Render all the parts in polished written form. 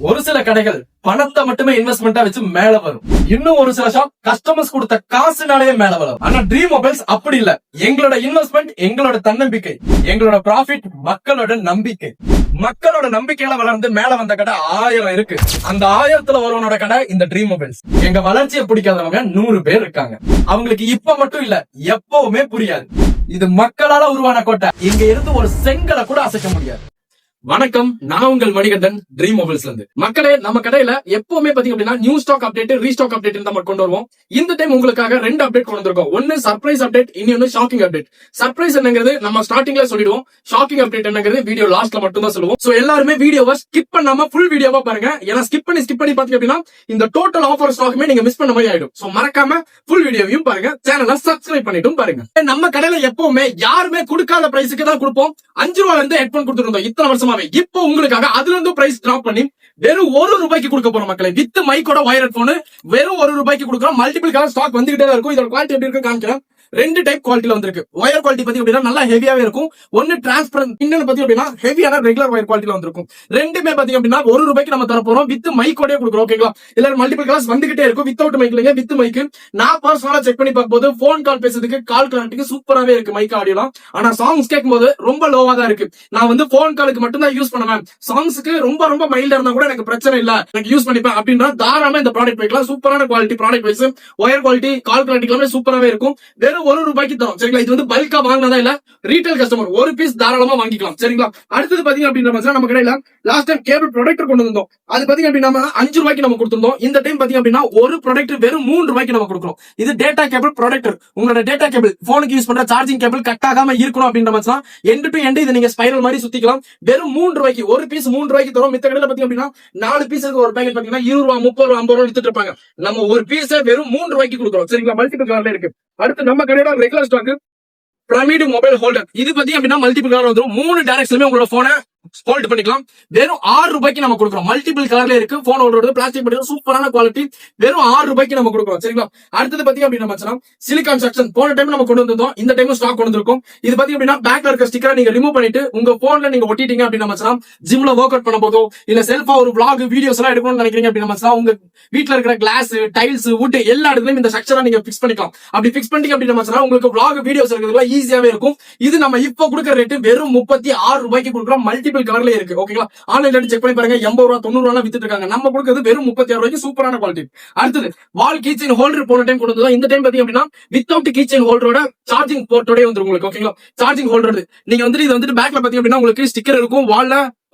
ஒரு சில கடைகள் பணத்தை மட்டுமே இன்வெஸ்ட்மெண்டா வச்சு மேல வரும். இன்னும் ஒரு சில ஷாப் கஸ்டமர்ஸ் கொடுத்த காசுனாலே மேல வரும். ஆனா ட்ரீம் மொபைல்ஸ் அப்படி இல்ல. எங்களோட இன்வெஸ்ட்மெண்ட் எங்களோட தன்னம்பிக்கை, எங்களோட ப்ராஃபிட் மக்களோட நம்பிக்கை. மக்களோட நம்பிக்கையில வளர்ந்து மேல வந்த கடை 1000 இருக்கு. அந்த 1000த்துல ஒருவனோட கடை இந்த ட்ரீம் மொபைல்ஸ். எங்க வளர்ச்சியை பிடிக்காதவங்க 100 பேர் இருக்காங்க. அவங்களுக்கு இப்ப மட்டும் இல்ல, எப்பவுமே புரியாது. இது மக்களால உருவான கோட்டை. இங்க இருந்து ஒரு செங்கலை கூட அசைக்க முடியாது. வணக்கம், நான் உங்கள் மணிகண்டன், ட்ரீம் மொபைல்ஸ்ல இருந்து. மக்களே, நம்ம கடையில எப்பவுமே பாத்தீங்க அப்படின்னா new stock update, restock update நம்ம கொண்டு வருவோம். இந்த டைம் உங்களுக்காக 2 அப்டேட் கொண்டு வந்திருக்கோம். ஒன்னு சர்ப்ரைஸ் அப்டேட், இன்னொன்னு ஷாக்கிங் அப்டேட். சர்ப்ரைஸ் என்னங்கிறது நம்ம ஸ்டார்டிங்ல சொல்லிடுவோம். ஷாக்கிங் அப்டேட் என்னங்கிறது வீடியோ லாஸ்ட்ல மட்டும் தான் சொல்லுவோம். சோ எல்லாருமே வீடியோவை ஸ்கிப் பண்ணாம ஃபுல் வீடியோவா பாருங்க. ஏன்னா ஸ்கிப் பண்ணி பாத்தீங்க அப்படின்னா இந்த டோட்டல் ஆஃபர் ஸ்டாக்குமே நீங்க மிஸ் பண்ண மாதிரி ஆயிடும். சோ மறக்காம ஃபுல் வீடியோவையும் பாருங்க, சேனலை சப்ஸ்கிரைப் பண்ணிட்டும் பாருங்க. நம்ம கடையில எப்பவுமே யாருமே கொடுக்காத பிரைஸுக்கு தான் கொடுப்போம். 5 ரூபாயில இருந்து ஹெட்போன் கொடுத்துருந்தோம் இத்தனை வருஷமாவே. இப்போ உங்களுக்காக அதுல இருந்து பிரைஸ் டிராப் பண்ணி வெறும் 1 ரூபாய்க்கு கொடுக்க போறோம் மக்களே. வித் மைக்கோட வயர் ஹெட்போன் வெறும் 1 ரூபாய்க்கு கொடுக்குறோம். மல்டிபிள் கலர் ஸ்டாக் வந்துகிட்டே தான் இருக்கும். இதோட குவாலிட்டி எப்படி இருக்கு காமிக்கிறேன். 2 டைப் குவாலிட்டில வந்திருக்கு. வயர் குவாலிட்டி பத்தி அப்படின்னா நல்லா ஹெவியாவே இருக்கும். ஒன்னு டிரான்ஸ்பரன்ட், இன்னொன்னு பத்தி அப்படின்னா ஹெவியான ரெகுலர் வயர் குவாலிட்டில வந்திருக்கும். ரெண்டுமே பாத்தீங்க அப்படின்னா 1 ரூபாய்க்கு நம்ம தர போறோம். வித் மைக்கோட கொடுக்குறோம். ஓகேங்களா? இல்ல மல்டிபிள் கலர்ஸ் வந்துகிட்டே இருக்கும். வித்தவுட் மைக்லங்க, வித் மைக். நான் பர்சனலா செக் பண்ணி பார்க்கும்போது போன் கால் பேசுறதுக்கு கால் கிளாரிட்டிக்கு சூப்பராவே இருக்கு மைக் ஆடியோலாம். ஆனா சாங்ஸ் கேட்கும்போது ரொம்ப லோவா தான் இருக்கு. நான் வந்து போன் காலுக்கு மட்டும் தான் யூஸ் பண்ணுவேன். சாங்ஸ்க்கு ரொம்ப மைல்டா இருந்தா கூட எனக்கு பிரச்சனை இல்ல, எனக்கு யூஸ் பண்ணிப்பேன் அப்படின்னா தாராளமா இந்த ப்ராடக்ட் வைக்கலாம். சூப்பரான quality product wise, wire quality, call clarity எல்லாமே சூப்பராவே இருக்கும். வெறும் 1 ரூபாய்க்கு தரும். சரிங்களா? இது வந்து பல்கா வாங்கினதா இல்ல, ரீட்டைல் கஸ்டமர் ஒரு பீஸ் தாராளமா வாங்கிக்கலாம். சரிங்களா? அடுத்தது பாத்தீங்க அப்படின்னா நம்ம கடையில லாஸ்ட் டைம் கேபிள் ப்ரொடக்டர் கொண்டு வந்தோம். அது பாத்தீங்க அப்படின்னா 5 ரூபாய்க்கு நம்ம கொடுத்திருந்தோம். இந்த டைம் பாத்தீங்க அப்படின்னா ஒரு ப்ரொடக்டர் வெறும் 3 ரூபாய்க்கு நம்ம கொடுக்குறோம். இது டேட்டா கேபிள் ப்ரொடக்டர். உங்களோட டேட்டா கேபிள், போனுக்கு யூஸ் பண்ற சார்ஜிங் கேபிள் கட் ஆகாம இருக்கணும் அப்படின்ற மாதிரி எண்ட் டு எண்ட் இதை நீங்க ஸ்பைரல் மாதிரி சுத்திக்கலாம். வெறும் 3 ரூபாய்க்கு ஒரு பீஸ் 3 ரூபாய்க்கு தரும். மித்த கடையில பாத்தீங்க அப்படின்னா 4 பீஸ் ஒரு பேக்கெட் பாத்தீங்கன்னா 20 ரூபாய், 30 ரூபாய், 50 ரூபாய் வித்துட்டு இருப்பாங்க. நம்ம ஒரு பீஸ் வெறும் 3 ரூபாய்க்கு கொடுக்குறோம். சரிங்களா? மல்டிபிள் கலர்ல இருக்கு. அடுத்து நம்ம கடையோட regular stock pyramid mobile holder. இது பத்தி அப்படின்னா மல்டிபிள் கலர் வந்துடும். 3 டைரக்ஷன்லயுமே உங்களோட போனை ஹோல்ட் பண்ணிக்கலாம். வெறும் 6 ரூபாய்க்கு நம்ம கொடுக்குறோம். மல்டிபிள் கலர்ல இருக்கு. போன் ஹோல்டர் பிளாஸ்டிக் மெட்டீரியல், சூப்பரான குவாலிட்டி. வெறும் 6 ரூபாய்க்கு நம்ம கொடுக்குறோம். சரிங்களா? அடுத்தது பத்தி அப்படின்னா சிலிகான் செக்ஷன் போன டைம் நம்ம கொண்டு வந்திருந்தோம். இந்த டைம் ஸ்டாக் கொண்டு வந்திருக்கோம். இது பத்தி அப்படின்னா பேக்ல இருக்க ஸ்டிக்கரை நீங்க ரிமூவ் பண்ணிட்டு உங்க போன்ல நீங்க ஒட்டிட்டீங்க அப்படின்னா ஜிம்ல ஒர்க் அவுட் பண்ண போதும், இல்ல செல்ஃபா ஒரு vlog வீடியோஸ் எல்லாம் எடுக்கணும்னு நினைக்கிறீங்க அப்படின்னா உங்க வீட்டுல இருக்கிற கிளாஸ், டைல்ஸ், வுட் எல்லா இடத்துலயும் இந்த செக்ஷனை நீங்க பிக்ஸ் பண்ணிக்கலாம். அப்படி பிக்ஸ் பண்ணிட்டீங்க அப்படின்னா உங்களுக்கு vlog வீடியோஸ் இருக்கிறதுல ஈஸியாவே இருக்கும். இது நம்ம இப்ப கொடுக்குற ரேட் வெறும் 36 ரூபாய்க்கு கொடுக்குறோம். மல்டிபிள் கலர்ல இருக்கு. ஓகேங்களா? ஆன்லைன்ல செக் பண்ணி பாருங்க. 80 ரூபாய், 90 ரூபாய் வித்துட்டு இருக்காங்க. நம்ம கொடுக்கிறது வெறும் 36 ரூபாய்க்கு சூப்பரான குவாலிட்டி. அடுத்தது வால் கீச்செயின் ஹோல்டர் போன டைம் கொண்டு வந்தோம். இந்த டைம் பாத்தீங்க அப்படின்னா வித்தவுட் கீச்செயின் ஹோல்டரோட சார்ஜிங் போர்ட்டோட வந்து உங்களுக்கு. ஓகேங்களா? சார்ஜிங் ஹோல்டர் நீங்க வந்து இது வந்து பேக்ல பாத்தீங்க அப்படின்னா உங்களுக்கு ஸ்டிக்கர் இருக்கும். வால்ல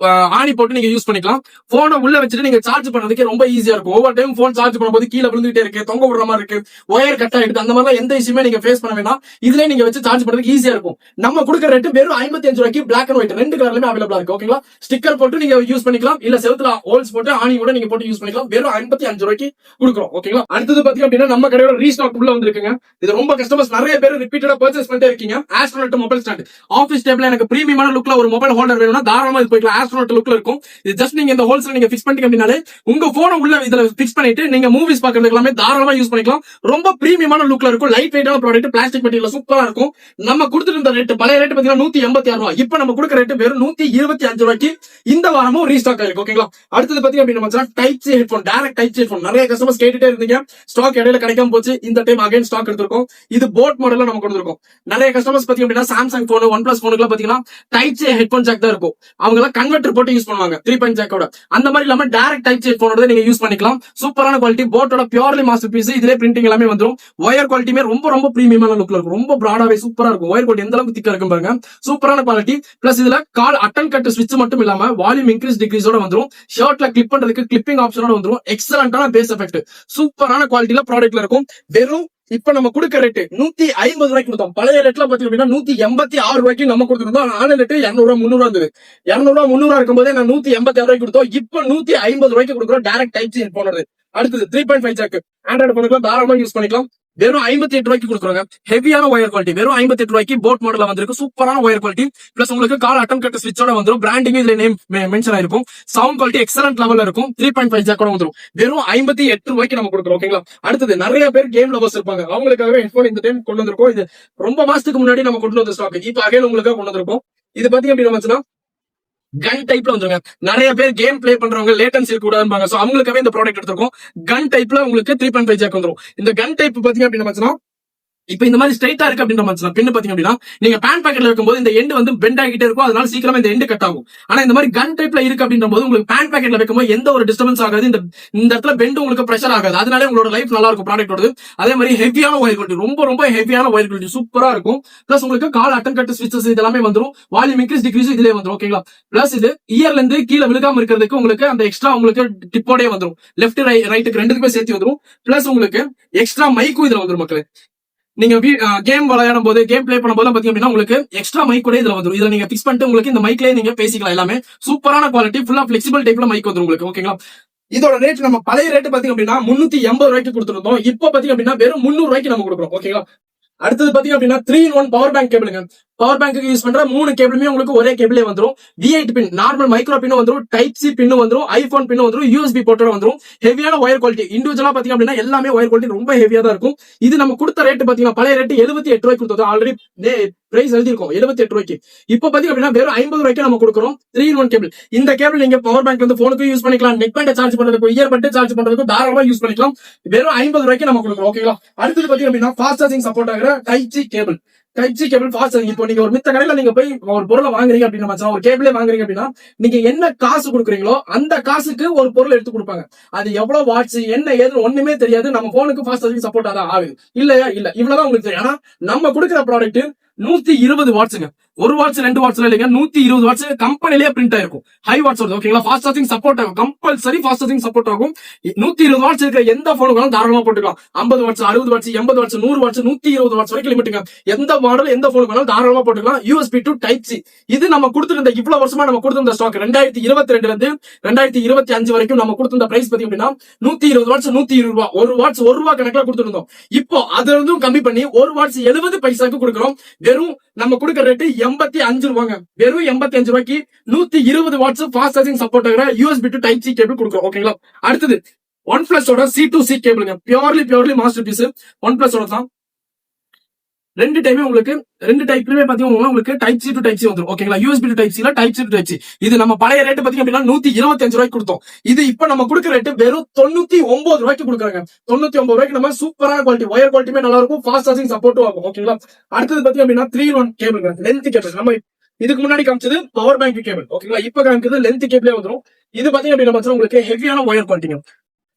ஆணி போட்டு நீங்க யூஸ் பண்ணிக்கலாம். போனை உள்ள வச்சுட்டு நீங்க சார்ஜ் பண்றதுக்கு ரொம்ப ஈஸியா இருக்கும். ஒவ்வொரு டைம் போன் சார்ஜ் பண்ணும்போது கீழே விழுந்துட்டே இருக்கு, தொங்க விடுற மாதிரி இருக்கு, ஒயர் கட் ஆயிடுது, அந்த மாதிரி எந்த இஷ்யூமே நீங்க ஃபேஸ் பண்ண வேண்டாம். இதுல நீங்க வச்சு சார்ஜ் பண்றதுக்கு ஈஸியா இருக்கும். நம்ம கொடுக்குற ரேட் வெறும் 55 ரூபாய்க்கு பிளாக் அண்ட் ஒயிட் 2 கலர்லயுமே அவைலபிளா இருக்கு. ஓகேங்களா? ஸ்டிக்கர் போட்டு நீங்க யூஸ் பண்ணிக்கலாம், இல்ல செவுத்துல ஹோல்ஸ் போட்டு ஆணி கூட நீங்க போட்டு யூஸ் பண்ணிக்கலாம். வெறும் 55 ரூபாய்க்கு கொடுக்குறோம். ஓகேங்களா? அடுத்தது பாத்தீங்க அப்படின்னா நம்ம கடையோட ரீஸ்டாக் உள்ள வந்திருக்குங்க. இது ரொம்ப கஸ்டமர்ஸ் நிறைய பேர் ரிப்பீட்டடா பர்ச்சேஸ் பண்ணிட்டே இருக்கீங்க. Astronaut mobile stand. ஆபீஸ் டேபிள்ல எனக்கு பிரீமியமான லுக்ல ஒரு மொபைல் ஹோல்டர் வேணும்னா தாராளமா இது போய்க்கலாம். ஆஸ்ட்ரோனட் லுக்ல இருக்கும். இது ஜஸ்ட் நீங்க இந்த ஹோல்ஸ்ல நீங்க ஃபிக்ஸ் பண்ணிட்டீங்க அப்படினாலே உங்க போனை உள்ள இதுல ஃபிக்ஸ் பண்ணிட்டு நீங்க மூவிஸ் பாக்குறதுக்கு எல்லாமே தாராளமா யூஸ் பண்ணிக்கலாம். ரொம்ப பிரீமியமான லுக்ல இருக்கும். லைட் வெயிட்டான ப்ராடக்ட், பிளாஸ்டிக் மெட்டீரியல் சூப்பரா இருக்கும். நம்ம கொடுத்துருந்த ரேட் பழைய ரேட் பாத்தீங்கன்னா 186 ரூபாய். இப்போ நம்ம கொடுக்குற ரேட் வெறும் 125 ரூபாய்க்கு இந்த வாரமும் ரீஸ்டாக் ஆயிருக்கு. ஓகேங்களா? அடுத்தது பாத்தீங்க அப்படின்னா type C headphone, direct type C headphone நிறைய கஸ்டமர்ஸ் கேட்டுட்டே இருந்தீங்க. ஸ்டாக் இடையில கிடைக்காம போச்சு. இந்த டைம் அகைன் ஸ்டாக் எடுத்திருக்கோம். இது போட் மாடல்ல நம்ம கொடுத்திருக்கோம். நிறைய கஸ்டமர்ஸ் பாத்தீங்க அப்படின்னா சாம்சங் போன், ஒன் பிளஸ் போனுக்கு பாத்தீங்கன்னா டைப் சி ஹெட்போன் ஜாக் தான் இருக்கும். அவங்க எல்லாம் கன்வெர்டர் போட்டு யூஸ் பண்ணுவாங்க 3.0 ஜாக்கோட. அந்த மாதிரி இல்லாம டைரக்ட் டைப் சி ஹெட்போனோட நீங்க யூஸ் பண்ணிக்கலாம். சூப்பரான குவாலிட்டி, போட்டோட பியூர்லி மாஸ்டர் பீஸ். இதுல பிரிண்டிங் எல்லாமே வந்துரும். வயர் குவாலிட்டியுமே ரொம்ப பிரீமியமான லுக்ல இருக்கும். ரொம்ப பிராடாவே சூப்பரா இருக்கும். வயர் குவாலிட்டி எந்த அளவுக்கு திக்கா இருக்கும் பாருங்க. சூப்பரான குவாலிட்டி. பிளஸ் இதுல கால் அட்டன் கட் ஸ்விட்ச் மட்டும் இல்லாம வால்யூம் இன்க்ரீஸ் டிக்ரீஸோட வந்துரும். ஷர்ட்ல கிளிப் பண்றதுக்கு கிளிப்பிங் ஆப்ஷனோட வந்துரும். எக்ஸலண்டான பேஸ் எஃபெக்ட், சூப்பரான குவாலிட்டில ப்ராடக்ட்ல இருக்கும். வெறும் இப்ப நம்ம கொடுக்க ரேட் 150 ரூபாய்க்கு கொடுத்தோம். பழைய ரேட்ல பாத்தீங்க அப்படின்னா 186 ரூபாய்க்கு நம்ம கொடுத்துருந்தோம். ஆன ரேட் 200 ரூபாய் 300 இருந்தது. 200 ரூபாய் 300 இருக்கும்போதே நான் 186 ரூபாய்க்கு கொடுத்தோம். இப்ப 150 ரூபாய்க்கு கொடுக்குறோம். Direct type C headphone. அடுத்தது 3.5 ஜாக் ஆண்ட்ராய்டு போனுக்கு தாராளமா யூஸ் பண்ணிக்கலாம். வெறும் 58 ரூபாய்க்கு கொடுக்குறாங்க. ஹெவியான ஒயர் குவாலிட்டி. வெறும் 58 ரூபாய்க்கு போட் மாடல்ல வந்திருக்கு. சூப்பரான ஒயர் குவாலிட்டி. பிளஸ் உங்களுக்கு கால் அட்டன் கட் ஸ்விட்சோட வந்துரும். பிராண்டிங் இதுல நேம் மென்ஷன் ஆயிருக்கும். சவுண்ட் குவாலிட்டி எக்ஸலன்ட் லெவல்ல இருக்கும். 3.5 ஜாக்கோட வந்துரும். வெறும் 58 ரூபாய்க்கு நம்ம கொடுக்குறோம். ஓகேங்களா? அடுத்தது நிறைய பேர் கேம் லவர்ஸ் இருப்பாங்க. அவங்களுக்காகவே ஹெட்போன் இந்த டைம் கொண்டு வந்திருக்கோம். இது ரொம்ப மாசத்துக்கு முன்னாடி நம்ம கொண்டு வந்த ஸ்டாக். இப்ப அகைன் உங்களுக்காக கொண்டு வந்திருக்கோம். இது பாத்தீங்க அப்படின்னா கன் டைப்ல வந்துருங்க. நிறைய பேர் கேம் பிளே பண்றவங்க லேட்டன்சி இருக்கூடாதுன்னு சோ அவங்களுக்காகவே இந்த ப்ராடக்ட் எடுத்திருக்கோம். கன் டைப்ல உங்களுக்கு 3.5 ஜாக் வந்துரும். இந்த கன் டைப் பாத்தீங்க அப்படின்னா இப்ப இந்த மாதிரி ஸ்ட்ரைட்டா இருக்கு அப்படின்ற மாதிரி பின் பாத்தீங்க அப்படின்னா நீங்க பேன் பாக்கெட்ல இருக்கும்போது இந்த எண்ட் வந்து பெண்ட் ஆகிட்டே இருக்கும், அதனால சீக்கிரமா இந்த எண்ட் கட் ஆகும். ஆனா இந்த மாதிரி கன் டைப்ல இருக்கு அப்படின்ற போது உங்களுக்கு பேன் பாக்கெட்ல வைக்கும்போது எந்த ஒரு டிஸ்டர்பன்ஸ் ஆகாது, இந்த இடத்துல பெண்ட் உங்களுக்கு பிரஷர் ஆகாது. அதனால உங்களோட லைஃப் நல்லா இருக்கும் ப்ராடக்ட். அதே மாதிரி ஹெவியான ஒயர் குவாலிட்டி, ரொம்ப ஹெவியான ஒயர் குவாலிட்டி சூப்பரா இருக்கும். பிளஸ் உங்களுக்கு கால் அட்டன் கட் ஸ்விட்சஸ் இதெல்லாமே வந்துரும். வால்யூம் இன்க்ரீஸ் டிக்ரீஸ் இதுலயே வந்துரும். ஓகேங்களா? பிளஸ் இது இயர்ல இருந்து கீழே விழுகாம இருக்கிறதுக்கு உங்களுக்கு அந்த எக்ஸ்ட்ரா உங்களுக்கு டிப்போடே வந்துரும். லெஃப்ட் ரைட்டுக்கு ரெண்டுக்குமே சேர்த்து வந்துரும். பிளஸ் உங்களுக்கு எக்ஸ்ட்ரா மைக்கும் இதுல வந்துரும் மக்களே. நீங்க கேம் விளையாடும் போது கேம் பிளே பண்ணும் போது பாத்தீங்க அப்படின்னா உங்களுக்கு எக்ஸ்ட்ரா மைக் கூட இதுல வந்துரும். இதுல நீங்க பிக்ஸ் பண்ணிட்டு உங்களுக்கு இந்த மைக்லயே நீங்க பேசிக்கலாம். எல்லாமே சூப்பரான குவாலிட்டி, ஃபுல்லா பிளெக்சிபிள் டைப்ல மைக் வந்துரும் உங்களுக்கு. ஓகேங்களா? இதோட ரேட் நம்ம பழைய ரேட் பாத்தீங்க அப்படின்னா 380 ரூபாய்க்கு கொடுத்துருந்தோம். இப்போ பாத்தீங்க அப்படின்னா வெறும் 300 ரூபாய்க்கு நம்ம கொடுக்குறோம். ஓகேங்களா? அடுத்தது பாத்தீங்க அப்படின்னா 3-in-1 பவர் பேங்க் கேபிளுங்க. பவர் பேங்க்கு யூஸ் பண்ற 3 கேபிளுமே உங்களுக்கு ஒரே கேபிளே வந்துரும். V8 பின், நார்மல் மைக்ரோ பின் வந்துரும், டைப் சி பின் வந்துரும், ஐபோன் பின் வந்துரும், USB போர்ட்டோட வந்துரும். ஹெவியான ஒயர் குவாலிட்டி, இண்டிவிஜுவலா பாத்தீங்க அப்படின்னா எல்லாமே ஒயர் குவாலிட்டி ரொம்ப ஹெவியா தான் இருக்கும். இது நம்ம கொடுத்த ரேட் பாத்தீங்கன்னா பழைய ரேட் 78 ரூபாய்க்கு கொடுத்தோம். ஆல்ரெடி பிரைஸ் எழுதிருக்கோம் 78 ரூபாய்க்கு. இப்போ பாத்தீங்க அப்படின்னா வெறும் 50 ரூபாய்க்கு நம்ம கொடுக்குறோம் 3-in-1 கேபிள். இந்த கேபிள் நீங்க பவர் பேங்க் வந்து போனுக்கு யூஸ் பண்ணிக்கலாம், நெக் பேண்ட் சார்ஜ் பண்றதுக்கு, இயர் பட் சார்ஜ் பண்றதுக்கு தாராளமா யூஸ் பண்ணிக்கலாம். வெறும் 50 ரூபாய்க்கு நம்ம கொடுக்குறோம். ஓகேங்களா? அடுத்தது பாத்தீங்க அப்படின்னா ஃபாஸ்ட் சார்ஜிங் சப்போர்ட் ஆகிற type C cable. Type C cable fast charging. இப்போ நீங்க ஒரு மித்த கடையில நீங்க போய் ஒரு பொருளை வாங்குறீங்க அப்படின்னா, ஒரு கேபிளே வாங்குறீங்க அப்படின்னா நீங்க என்ன காசு கொடுக்குறீங்களோ அந்த காசுக்கு ஒரு பொருள் எடுத்து கொடுப்பாங்க. அது எவ்வளவு வாட்ஸ் என்ன ஏது ஒண்ணுமே தெரியாது. நம்ம போனுக்கு ஃபாஸ்ட் சார்ஜிங் சப்போர்ட் ஆகுது இல்லையா? இல்ல, இவ்வளவுதான் உங்களுக்கு தெரியும். ஆனா நம்ம கொடுக்குற ப்ராடக்ட் 120 வாட்ஸ்ங்க. 1 வாட்ஸ் 2 வாட்ஸ் இல்லைங்க, 120 வாட்ஸ் கம்பெனிலேயே பிரிண்ட் ஆயிருக்கும். ஹை வாட்ஸ் வருது. ஓகேங்களா? ஃபாஸ்ட் சார்ஜிங் சப்போர்ட் ஆகும், கம்பல்சரி ஃபாஸ்ட் சார்ஜிங் சப்போர்ட் ஆகும். 120 வாட்ஸ் இருக்கிற எந்த போனுக்கும் தாராளமா போட்டுக்கலாம். 50 watts 60 watts 80 watts 100 watts 120 watts வரைக்கும் லிமிட்டுங்க. எந்த மாடல் எந்த போனுக்கு வேணாலும் தாராளமா போட்டுக்கலாம். USB to type C. இது நம்ம கொடுத்துருந்த இவ்வளவு வருஷமா நம்ம கொடுத்திருந்த ஸ்டாக் 2022 இருந்து 2025 வரைக்கும் நம்ம கொடுத்திருந்த பிரைஸ் பாத்தீங்க அப்படின்னா 120 வாட்ஸ் 120 ரூபாய், 1 வாட்ஸ் 1 ரூபாய் கணக்குல கொடுத்துருந்தோம். இப்போ அதுல இருந்தும் கம்மி பண்ணி 1 வாட்ஸ் 70 பைசாக்கு கொடுக்குறோம். வெறும் நம்ம கொடுக்கிற ரேட் 85 ரூபாங்க. வெறும் 85 ரூபாய்க்கு 120 வாட்ஸ் ஃபாஸ்ட் சார்ஜிங் சப்போர்ட் ஆகிற USB to type C cable கொடுக்குறோம். ஓகேங்களா? அடுத்தது OnePlus ஓட C2C கேபிளுங்க. Purely masterpiece. OnePlus ஓட தான் ரெண்டு டைப்லயுமே பாத்தீங்கன்னா உங்களுக்கு type C to type C வந்துரும். ஓகேங்களா? USB to டைப் சி இல்ல type C to type C. இது நம்ம பழைய ரேட் பாத்தீங்க அப்படின்னா 125 ரூபாய்க்கு கொடுத்தோம். இது இப்ப நம்ம கொடுக்குற ரேட் வெறும் 99 ரூபாய்க்கு கொடுக்குறாங்க. 99 ரூபாய்க்கு நம்ம சூப்பரான குவாலிட்டி, ஒயர் குவாலிட்டியுமே நல்லா இருக்கும், ஃபாஸ்ட் சார்ஜிங் சப்போர்ட்டும் ஆகும். ஓகேங்களா? அடுத்தது பாத்தீங்க அப்படின்னா 3-in-1 கேபிள், லென்த் கேபிள். நம்ம இதுக்கு முன்னாடி காமிச்சது பவர் பேங்க் கேபிள். ஓகேங்களா? இப்ப காமிக்கிறது லென்த் கேபிளே வந்துரும். இது பாத்தீங்க அப்படின்னா உங்களுக்கு ஹெவியான ஒயர் குவாலிட்டிங்க.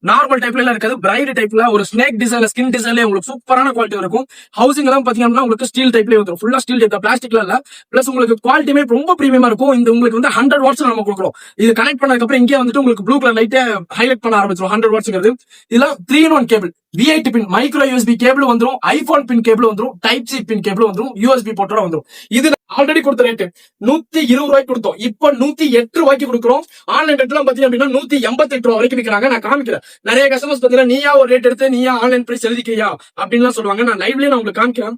நார்மல் டைப்ல எல்லாம் இருக்காது, பிரைட் டைப்ல ஒரு ஸ்னேக் டிசைன்ல ஸ்கின் டிசைன்ல உங்களுக்கு சூப்பரான குவாலிட்டி இருக்கும். ஹவுசிங் எல்லாம் பாத்தீங்கன்னா உங்களுக்கு ஸ்டீல் டைப்லயே வந்துரும். ஃபுல்லா ஸ்டீல் டைப், பிளாஸ்டிக்ல இல்ல. பிளஸ் உங்களுக்கு குவாலிட்டியுமே ரொம்ப பிரீமியமா இருக்கும். இந்த உங்களுக்கு வந்து 100 வாட்ஸ் நம்ம கொடுக்குறோம். இது கனெக்ட் பண்ணதுக்கு அப்புறம் இங்கே வந்துட்டு உங்களுக்கு ப்ளூ கலர் லைட்டே ஹைலைட் பண்ண ஆரம்பிச்சிடும் 100 வாட்ஸ்ங்கிறது. இதெல்லாம் 3-in-1 கேபிள். V8 பின், மைக்ரோ USB கேபிள் வந்துரும், ஐபோன் பின் கேபிள் வந்துரும், டைப் சி பின் கேபிள் வந்துரும், USB போர்ட்டோட வந்துரும். இது ஆல்ரெடி கொடுத்த ரேட் 120 ரூபாய்க்கு கொடுத்தோம். இப்ப 108 ரூபாய்க்கு கொடுக்குறோம். ஆன்லைன் ரேட்லாம் பாத்தீங்கன்னா அப்படின்னா 188 ரூபாய் வரைக்கும் விற்கிறாங்க. நான் காமிக்கிறேன். நிறைய கஸ்டமர்ஸ் பாத்தீங்கன்னா நீயா ஒரு ரேட் எடுத்து நீயா ஆன்லைன் பிரைஸ் எழுதிக்கியா அப்படின்லாம் சொல்லுவாங்க. நான் லைவ்லயே நான் உங்களுக்கு காமிக்கிறேன்.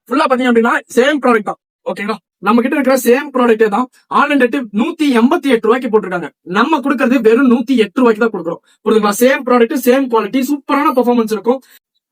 ஃபுல்லா பாத்தீங்க அப்படின்னா சேம் ப்ராடக்ட் தான். ஓகேங்களா? நம்ம கிட்ட இருக்கிற சேம் ப்ராடக்டே தான். ஆன்லைன் ரேட் 188 ரூபாய்க்கு போட்டிருக்காங்க. நம்ம கொடுக்கறது வெறும் 108 ரூபாய்க்கு தான் கொடுக்குறோம். புரியுதுங்களா? சேம் ப்ராடக்ட், சேம் குவாலிட்டி, சூப்பரான பெர்ஃபார்மன்ஸ் இருக்கும்.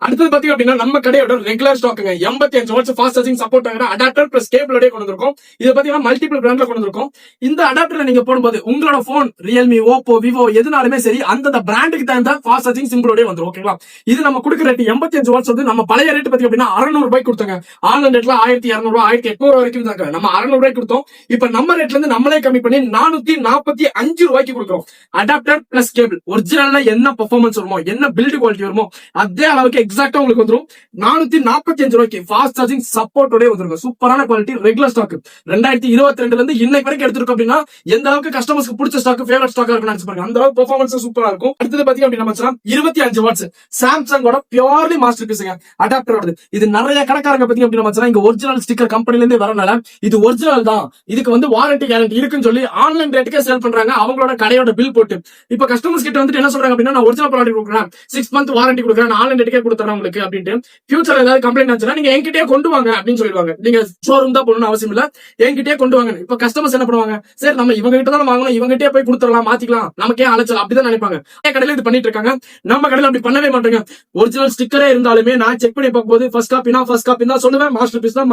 அடுத்தது பாத்தீங்க அப்படின்னா நம்ம கடையோட ரெகுலர் ஸ்டாக்குங்க 85 வாட்ஸ் ஃபாஸ்ட் சார்ஜிங் சப்போர்ட் ஆகிற அடாப்டர் பிளஸ் கேபிளோட கொண்டு வந்திருக்கோம். இது பாத்தீங்கன்னா மல்டிபிள் பிராண்ட்ல கொண்டு வந்திருக்கோம். இந்த அடாப்டர்ல நீங்க போடும்போது உங்களோட போன் ரியல்மி, ஓப்போ, விவோ எதுனாலுமே சரி அந்த பிராண்டுக்கு தகுந்த ஃபாஸ்ட் சார்ஜிங் சிம்பிளோட வந்துரும். ஓகேங்களா? இது நம்ம கொடுக்குற ரேட் 85 வாட்ஸ் வந்து நம்ம பழைய ரேட் பாத்தீங்க அப்படின்னா 600 ரூபாய்க்கு கொடுத்தாங்க. ஆன்லைன் ரேட்ல 1200 1800 வரைக்கும் தாங்க. நம்ம 600 ரூபாய்க்கு கொடுத்தோம். இப்ப நம்ம ரேட்ல இருந்து நம்மளே கம்மி பண்ணி 445 ரூபாய்க்கு கொடுக்குறோம். அடாப்டர் பிளஸ் கேபிள் ஒரிஜினல்ல என்ன பெர்ஃபார்மன்ஸ் வருமோ, என்ன பில்ட் குவாலிட்டி வருமோ அதே அளவுக்கு எக்ஸாக்டா உங்களுக்கு வந்துரும். 445 ரூபாய்க்கு ஃபாஸ்ட் சார்ஜிங் சப்போர்ட்டோட வந்துருங்க. சூப்பரான குவாலிட்டி, ரெகுலர் ஸ்டாக். 2022 இருந்து இன்னைக்கு வரைக்கும் எடுத்துருக்கோம் அப்படின்னா எந்த அளவுக்கு கஸ்டமர்ஸ்க்கு பிடிச்ச ஸ்டாக், ஃபேவரட் ஸ்டாக் இருக்குன்னு பாருங்க. அந்த அளவுக்கு பெர்ஃபார்மன்ஸ் சூப்பரா இருக்கும். அடுத்தது பாத்தீங்க அப்படின்னா 25 வாட்ஸ் சாம்சங்கோட பியூர்லி மாஸ்டர் பீஸுங்க அடாப்டரோட. இது நிறைய கடைக்காரங்க பாத்தீங்க அப்படின்னா இங்க ஒரிஜினல் ஸ்டிக்கர் கம்பெனில இருந்து வரனால இது ஒரிஜினல் தான், இதுக்கு வந்து வாரண்டி கேரண்டி இருக்குன்னு சொல்லி ஆன்லைன் ரேட்டுக்கே சேல் பண்றாங்க. அவங்களோட கடையோட பில் போட்டு இப்ப கஸ்டமர்ஸ் கிட்ட வந்துட்டு என்ன சொல்றாங்க அப்படின்னா நான் ஒரிஜினல் ப்ராடக்ட் கொடுக்குறேன், 6 மந்த் வாரண்டி கொடுக்குறேன், ஆன்லைன் ரேட்டுக்கே கொடுத்துறேன் உங்களுக்கு அப்படின்ட்டு. ஃபியூச்சர்ல ஏதாவது கம்ப்ளைண்ட் ஆச்சுன்னா நீங்க என்கிட்டயே கொண்டு வாங்க அப்படின்னு சொல்லிடுவாங்க. நீங்க ஷோரூம் தான் போகணும்னு அவசியம் இல்ல, என்கிட்டயே கொண்டு வாங்க. இப்ப கஸ்டமர்ஸ் என்ன பண்ணுவாங்க, சரி நம்ம இவங்க கிட்ட தான் வாங்கணும், இவங்ககிட்டயே போய் கொடுத்துடலாம், மாத்திக்கலாம், நமக்கே அலைச்சல் அப்படிதான் நினைப்பாங்க. கடையில இது பண்ணிட்டு இருக்காங்க. நம்ம கடையில அப்படி பண்ணவே மாட்டேங்க. ஒரிஜினல் ஸ்டிக்கரே இருந்தாலுமே நான் செக் பண்ணி பார்க்கும்போது ஃபர்ஸ்ட் காப்பி தான் சொல்லுவேன், மாஸ்டர் பீஸ் தான்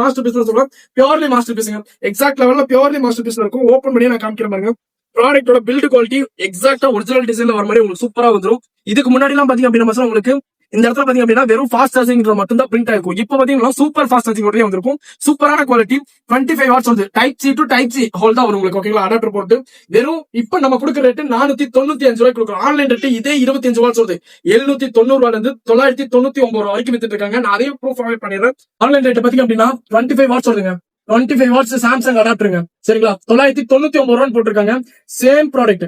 சொல்லுவேன். பியூர்லி மாஸ்டர் பீஸ்ங்க, எக்ஸாக்ட் லெவல்ல பியூர்லி மாஸ்டர் பீஸ்ல இருக்கும். ஓபன் பண்ணி நான் காமிக்கிறேன் பாருங்க. ப்ராடக்ட்டோட பில்ட் குவாலிட்டி எக்ஸாக்ட்டா ஒரிஜினல் டிசைன்ல வர மாதிரி உங்களுக்கு சூப்பரா வந்துரும். இதுக்கு முன்னாடி எல்லாம் பாத்தீங்க அப்படின்னா உங்களுக்கு இந்த இடத்துல பாத்தீங்க அப்படின்னா வெறும் ஃபாஸ்ட் சார்ஜிங் மட்டும் தான் பிரிண்ட் ஆயிருக்கும். இப்போ பாத்தீங்கன்னா சூப்பர் ஃபாஸ்ட் சார்ஜிங் மட்டும் வந்திருக்கும். சூப்பரான குவாலிட்டி. 25 வாட்ஸ் வந்து type C to type C whole தான் வரும் உங்களுக்கு. ஓகேங்களா, அடாப்டர் போட்டு வெறும் இப்ப நம்ம கொடுக்குற ரேட்டு 495 ரூபாய்க்கு கொடுக்குறோம். ஆன்லைன் ரேட்டு இதே 25 வாட்ஸ் வருது. 790 ரூபாயில இருந்து 999 ரூபாய் வரைக்கும் வித்துட்டு இருக்காங்க. நான் அதையும் ப்ரூஃப் பண்ணிடுறேன். ஆன்லைன் ரேட் பாத்தீங்க அப்படின்னா 25 வாட்ஸ் வருதுங்க. 25 வாட்ஸ் சாம்சங் அடாப்டருங்க. சரிங்களா, 999 ரூபான்னு போட்டிருக்காங்க. சேம் ப்ராடக்ட்,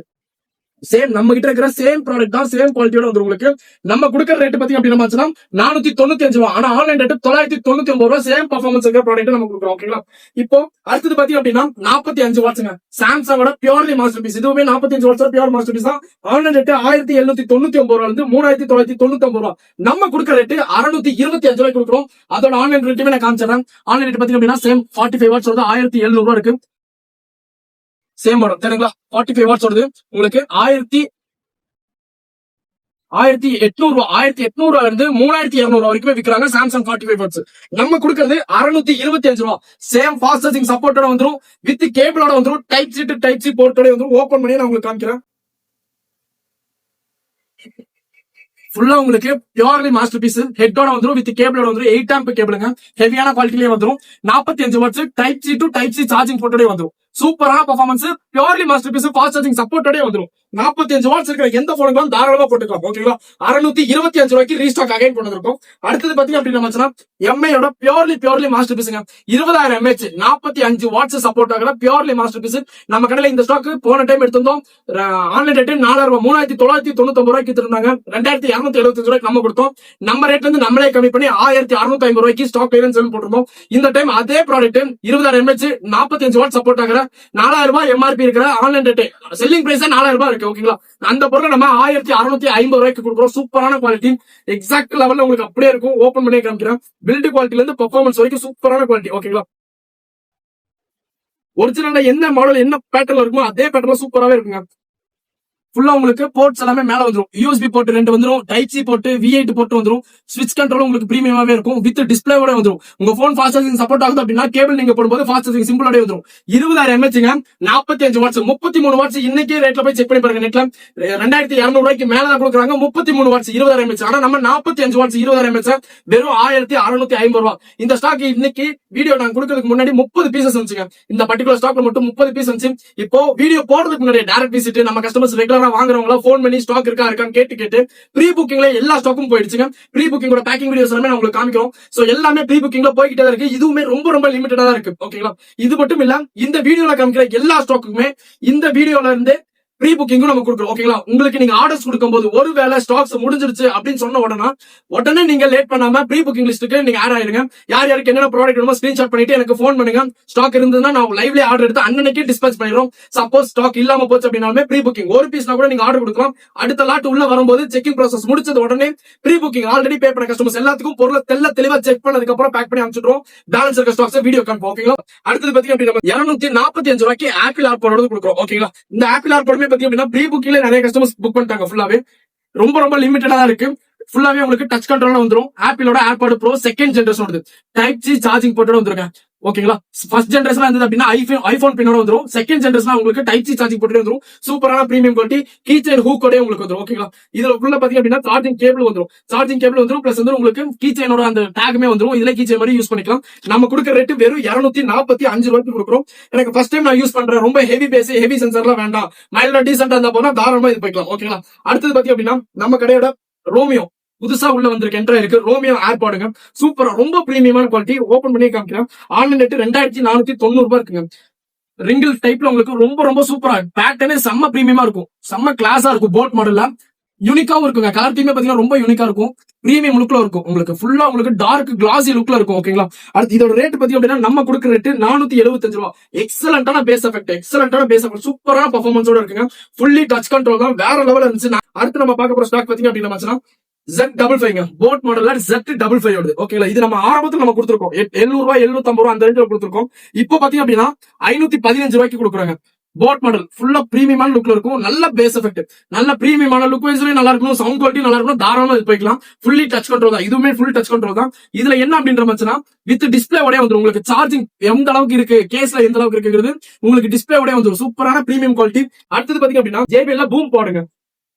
சேம் நம்ம கிட்ட இருக்கிற சேம் ப்ராடக்ட் தான், சேம் குவாலிட்டியோட வந்து உங்களுக்கு. நம்ம கொடுக்குற ரேட் பத்தி அப்படின்னா 495 ரூபாய். ஆனா ஆன்லைன் ரேட் 999 ரூபாய். சேம் பர்ஃபார்மன்ஸ் இருக்கிற ப்ராடக்ட் நம்ம கொடுக்குறோம். ஓகேங்களா, இப்போ அடுத்தது பாத்தீங்க அப்படின்னா 45 வாட்ஸ்ங்க. சாம்சங்கோட பியூர்லி மாஸ்டர் பீஸ். இதுவுமே 45 வாட்ஸ் பியூர் மாஸ்டர் பீஸ் தான். ஆன்லைன் ரேட் 1799 ரூபாய் இருந்து 3999 ரூபாய். நம்ம கொடுக்குற ரேட் 625 ரூபாய் கொடுக்குறோம். அதோட ஆன்லைன் ரேட்டுமே நான் காமிச்சிடறேன். ஆன்லைன் ரேட் பாத்தீங்க அப்படின்னா சேம் 45 வாட்ஸ் வருது, 1700 ரூபாய் இருக்கு. சேம் மாடல் சரிங்களா. 45 வாட்ஸ் வருது உங்களுக்கு 1800 ரூபாய் இருந்து 3200 ரூபாய் வரைக்கும் விற்கிறாங்க சாம்சங் 45 வாட்ஸ். நம்ம கொடுக்கிறது 625 ரூபாய். சேம் ஃபாஸ்ட் சார்ஜிங் சப்போர்ட்டோட வந்துரும், வித் கேபிளோட வந்துரும், type C to type C போர்ட்டோட வந்துரும். ஓபன் பண்ணி நான் உங்களுக்கு காமிக்கிறேன். ஃபுல்லா உங்களுக்கு பியூர்லி மாஸ்டர் பீஸ். ஹெட்டோட வந்துரும், வித் கேபிளோட வந்துரும். 8 ஆம்ப் கேபிளுங்க, ஹெவியான குவாலிட்டிலேயே வந்துரும். 45 watts type C to type C charging போர்ட்டோட வந்துரும். சூப்பரான performance, purely masterpiece, fast charging சப்போர்ட்டோட வந்துரும். 45 வாட்ஸ் இருக்கிற எந்த போனுக்கும் தாராளமா போட்டுக்கலாம். ஓகேங்களா, 625 ரூபாய்க்கு ரீஸ்டாக் அகைன் பண்ணிருக்கோம். அடுத்தது பாத்தீங்க அப்படின்னா எம்ஐயோட பியூர்லி மாஸ்டர் பீஸுங்க. 20000 mAh 45 வாட்ஸ் சப்போர்ட் ஆகிற பியூர்லி மாஸ்டர் பீஸ். நம்ம கடையில இந்த ஸ்டாக் போன டைம் எடுத்திருந்தோம். ஆன்லைன் ரேட் 4000 ரூபாய், 3999 ரூபாய்க்கு இருந்தாங்க. 2275 ரூபாய்க்கு நம்ம கொடுத்தோம். நம்ம ரேட்ல இருந்து நம்மளே கம்மி பண்ணி 1650 ரூபாய்க்கு ஸ்டாக் கிளியரன்ஸ் போட்டிருந்தோம். இந்த டைம் அதே ப்ராடக்ட் 20000 mAh 45 வாட் சப்போர்ட் ஆகிற 4000 ரூபாய் எம்ஆர்பி இருக்கிற ஆன்லைன் ரேட், செல்லிங் பிரைஸ் 4000 ரூபாய் இருக்கு. ஓகேங்களா, அந்த பொருளை நம்ம 1650 ரூபாய்க்கு கொடுக்குறோம். சூப்பரான குவாலிட்டி, எக்ஸாக்ட் லெவல்ல உங்களுக்கு அப்படியே இருக்கும். ஓபன் பண்ணி காமிக்கிறேன். பில்ட் குவாலிட்டில இருந்து பெர்ஃபார்மன்ஸ் வரைக்கும் சூப்பரான குவாலிட்டி. ஓகேங்களா, ஒரிஜினல்ல என்ன மாடல் என்ன பேட்டர்ல இருக்குமோ அதே பேட்டர்ல சூப்பராவே இருக்குங்க. ஃபுல்லா உங்களுக்கு போர்ட்ஸ் எல்லாமே மேல வந்துரும். யூஎஸ்பி போர்ட் 2 வந்துரும், type C board, V8 board வந்துரும். ஸ்விட்ச் கண்ட்ரோல் உங்களுக்கு பிரீமியமாவே இருக்கும், வித் டிஸ்பிளேவோட வந்துரும். உங்க போன் ஃபாஸ்ட் சார்ஜிங் சப்போர்ட் ஆகுது அப்படின்னா கேபிள் நீங்க போடும்போது ஃபாஸ்ட் சார்ஜிங் சிம்பிளோட வந்துரும். 20000 mAh 45 வாட்ஸ், 33 வாட்ஸ். இன்னைக்கே ரேட்ல போய் செக் பண்ணி பாருங்க. நெட்ல 2200 ரூபாய்க்கு மேல தான் கொடுக்குறாங்க. 33 வாட்ஸ் 20000 mAh. ஆனா நம்ம 45 வாட்ஸ் 20000 mAh வெறும் 1650 ரூபாய். இந்த ஸ்டாக் இன்னைக்கு வீடியோ நான் கொடுக்கறதுக்கு முன்னாடி 30 பீசஸ் வந்துச்சுங்க. இந்த பர்டிகுலர் ஸ்டாக்ல மட்டும் 30 பீஸ் வந்துச்சு. இப்போ வீடியோ போடுறதுக்கு முன்னாடி டைரக்ட் விசிட் நம்ம கஸ்டமர்ஸ் ரெகுலரா வாங்குறவங்கள போன் பண்ணி ஸ்டாக் இருக்கான்னு கேட்டு ப்ரீ புக்கிங்ல எல்லா ஸ்டாக்கும் போயிடுச்சுங்க. ப்ரீ புக்கிங்கோட பேக்கிங் வீடியோஸ் எல்லாமே நான் உங்களுக்கு காமிக்கிறோம். சோ எல்லாமே ப்ரீ புக்கிங்ல போய்கிட்டே தான் இருக்கு. இதுவுமே ரொம்ப லிமிட்டடா தான் இருக்கு. ஓகேங்களா, இது மட்டும் இல்ல, இந்த வீடியோல காமிக்கிற எல்லா ஸ்டாக்குமே இந்த வீடியோல இருந்து ப்ரீ புக்கிங்கும் நம்ம கொடுக்குறோம். ஓகேங்களா, உங்களுக்கு நீங்க ஆர்டர்ஸ் கொடுக்கும்போது ஒருவேளை ஸ்டாக்ஸ் முடிஞ்சிருச்சு அப்படின்னு சொன்ன உடனே நீங்க லேட் பண்ணாம ப்ரீ புக்கிங் லிஸ்ட்டுக்கு நீங்க ஆட் ஆயிருங்க. யாருக்கு என்னென்ன ப்ராடக்ட் வேணுமோ ஸ்கிரீன்ஷாட் பண்ணிட்டு எனக்கு ஃபோன் பண்ணுங்க. ஸ்டாக் இருந்ததுன்னா நான் லைவ்ல ஆர்டர் எடுத்து அன்னைக்கே டிஸ்பேச் பண்ணிடுறோம். சப்போஸ் ஸ்டாக் இல்லாம போச்சு அப்படின்னாலுமே ப்ரீ புக்கிங் ஒரு பீஸ்னா கூட நீங்க ஆர்டர் கொடுக்கலாம். அடுத்த லாட் உள்ள வரும்போது செக்கிங் ப்ராசஸ் முடிச்சது உடனே ப்ரீ புக்கிங் ஆல்ரெடி பே பண்ண கஸ்டமர்ஸ் எல்லாத்துக்கும் பொருளை தெளிவா செக் பண்ணதுக்கு அப்புறம் பேக் பண்ணி அனுப்பிச்சிடுறோம். பேலன்ஸ் இருக்க ஸ்டாக்ஸ் வீடியோ காமிப்போம். ஓகேங்களா, அடுத்தது பாத்தீங்க அப்படின்னா 245 ரூபாய்க்கு ஆப்பிள் ஆர்பாட் கொடுக்குறோம். ஓகேங்களா, இந்த ஆப்பிள் ஆர்பாடுமே பாத்தீங்க அப்படின்னா ப்ரீ புக்கிங்ல நிறைய கஸ்டமர்ஸ் புக் பண்ணிட்டாங்க. ஃபுல்லாவே ரொம்ப லிமிட்டடா தான் இருக்கு. ஃபுல்லாவே உங்களுக்கு டச் கண்ட்ரோல் வந்துரும். ஆப்பிளோட ஏர்பாட் ப்ரோ செகண்ட் ஜெனரேஷன் வருது. டைப் சி சார்ஜிங் போர்ட்டோட வந்துருங்க. ஓகேங்களா, ஃபர்ஸ்ட் ஜெனரேஷன் இருந்தது அப்படின்னா ஐபோன் பின்னோட வந்துரும். செகண்ட் ஜெனரேஷன் உங்களுக்கு டைப் சி சார்ஜிங் போர்ட்டோட வந்துரும். சூப்பரான பிரீமியம் குவாலிட்டி, கீ செயின் ஹூக்கோட உங்களுக்கு வந்துரும். ஓகேங்களா, இதுல உள்ள பாத்தீங்க அப்படின்னா சார்ஜிங் கேபிள் வந்துரும். பிளஸ் வந்து உங்களுக்கு கீ செயினோட அந்த டேக்மே வந்துரும். இதுல கீ செயின் மாதிரி யூஸ் பண்ணிக்கலாம். நம்ம கொடுக்குற ரேட் வெறும் 245 ரூபாய்க்கு கொடுக்குறோம். எனக்கு ஃபர்ஸ்ட் டைம் நான் யூஸ் பண்றேன். ரொம்ப ஹெவி பேஸ் ஹெவி சென்சார்லாம் வேண்டாம், மைல்டா டீசென்டா இருந்தா போனா தாராளமா இது போய்க்கலாம். ஓகேங்களா, அடுத்தது பாத்தீங்க அப்படின்னா நம்ம கடையோட ரோமியோ புதுசா உள்ள வந்திருக்கு, என்ட்ரா இருக்கு. ரோமியோ ஏர்பாடுங்க, சூப்பரா ரொம்ப பிரீமியமான குவாலிட்டி. ஓபன் பண்ணி காமிக்கிறேன். ஆன்லைன் ரேட் 2490 ரூபாய் இருக்குங்க. ரிங்கிள் டைப்ல உங்களுக்கு ரொம்ப சூப்பரா பேட்டர்னே செம்ம பிரீமியமா இருக்கும், செம்ம கிளாஸா இருக்கும். போட் மாடல்ல யூனிக்காவும் இருக்குங்க. கலர் தீமே பாத்தீங்கன்னா ரொம்ப யூனிக்கா இருக்கும், பிரீமியம் லுக்ல இருக்கும். உங்களுக்கு ஃபுல்லா உங்களுக்கு டார்க் கிளாசி லுக்ல இருக்கும். ஓகேங்களா, அடுத்து இதோட ரேட் பாத்தீங்க அப்படின்னா நம்ம கொடுக்குற ரேட் 475 ரூபாய். எக்ஸலண்டான பேஸ் எஃபெக்ட், சூப்பரான பெர்ஃபார்மன்ஸோட இருக்குங்க. ஃபுல்லி டச் கண்ட்ரோல் தான், வேற லெவல் இருந்துச்சு. அடுத்து நம்ம பார்க்க போற ஸ்டாக் பாத்தீங்க அப்படின்னா Z55 போட் மாடல்ல Z55 வருது. ஓகேங்களா, இது நம்ம ஆரம்பத்துல நம்ம கொடுத்திருக்கோம் 700 ரூபாய் 750 ரூபாய் அந்த ரேஞ்சில கொடுத்திருக்கோம். இப்போ பாத்தீங்க அப்படின்னா 515 ரூபாய்க்கு கொடுக்குறாங்க. போட் மாடல் ஃபுல்லா பிரீமியமான லுக்ல இருக்கும். நல்ல பேஸ் எஃபெக்ட், நல்ல பிரீமியமான லுக் வைஸ்லயும் நல்லா இருக்கும், சவுண்ட் குவாலிட்டி நல்லா இருக்கும். தாராளமா இது போய்க்கலாம். ஃபுல்லி டச் கண்ட்ரோல் தான், இதுவுமே ஃபுல் டச் கண்ட்ரோல் தான். இதுல என்ன அப்படின்ற மச்சனா வித் டிஸ்பிளே உடைய வந்துரும். உங்களுக்கு சார்ஜிங் எந்த அளவுக்கு இருக்கு, கேஸ்ல எந்த அளவுக்கு இருக்குங்கிறது உங்களுக்கு டிஸ்பிளே உடைய வந்துரும். சூப்பரான பிரீமியம் குவாலிட்டி. அடுத்தது பாத்தீங்க அப்படின்னா JBL பூம் பாடுங்க.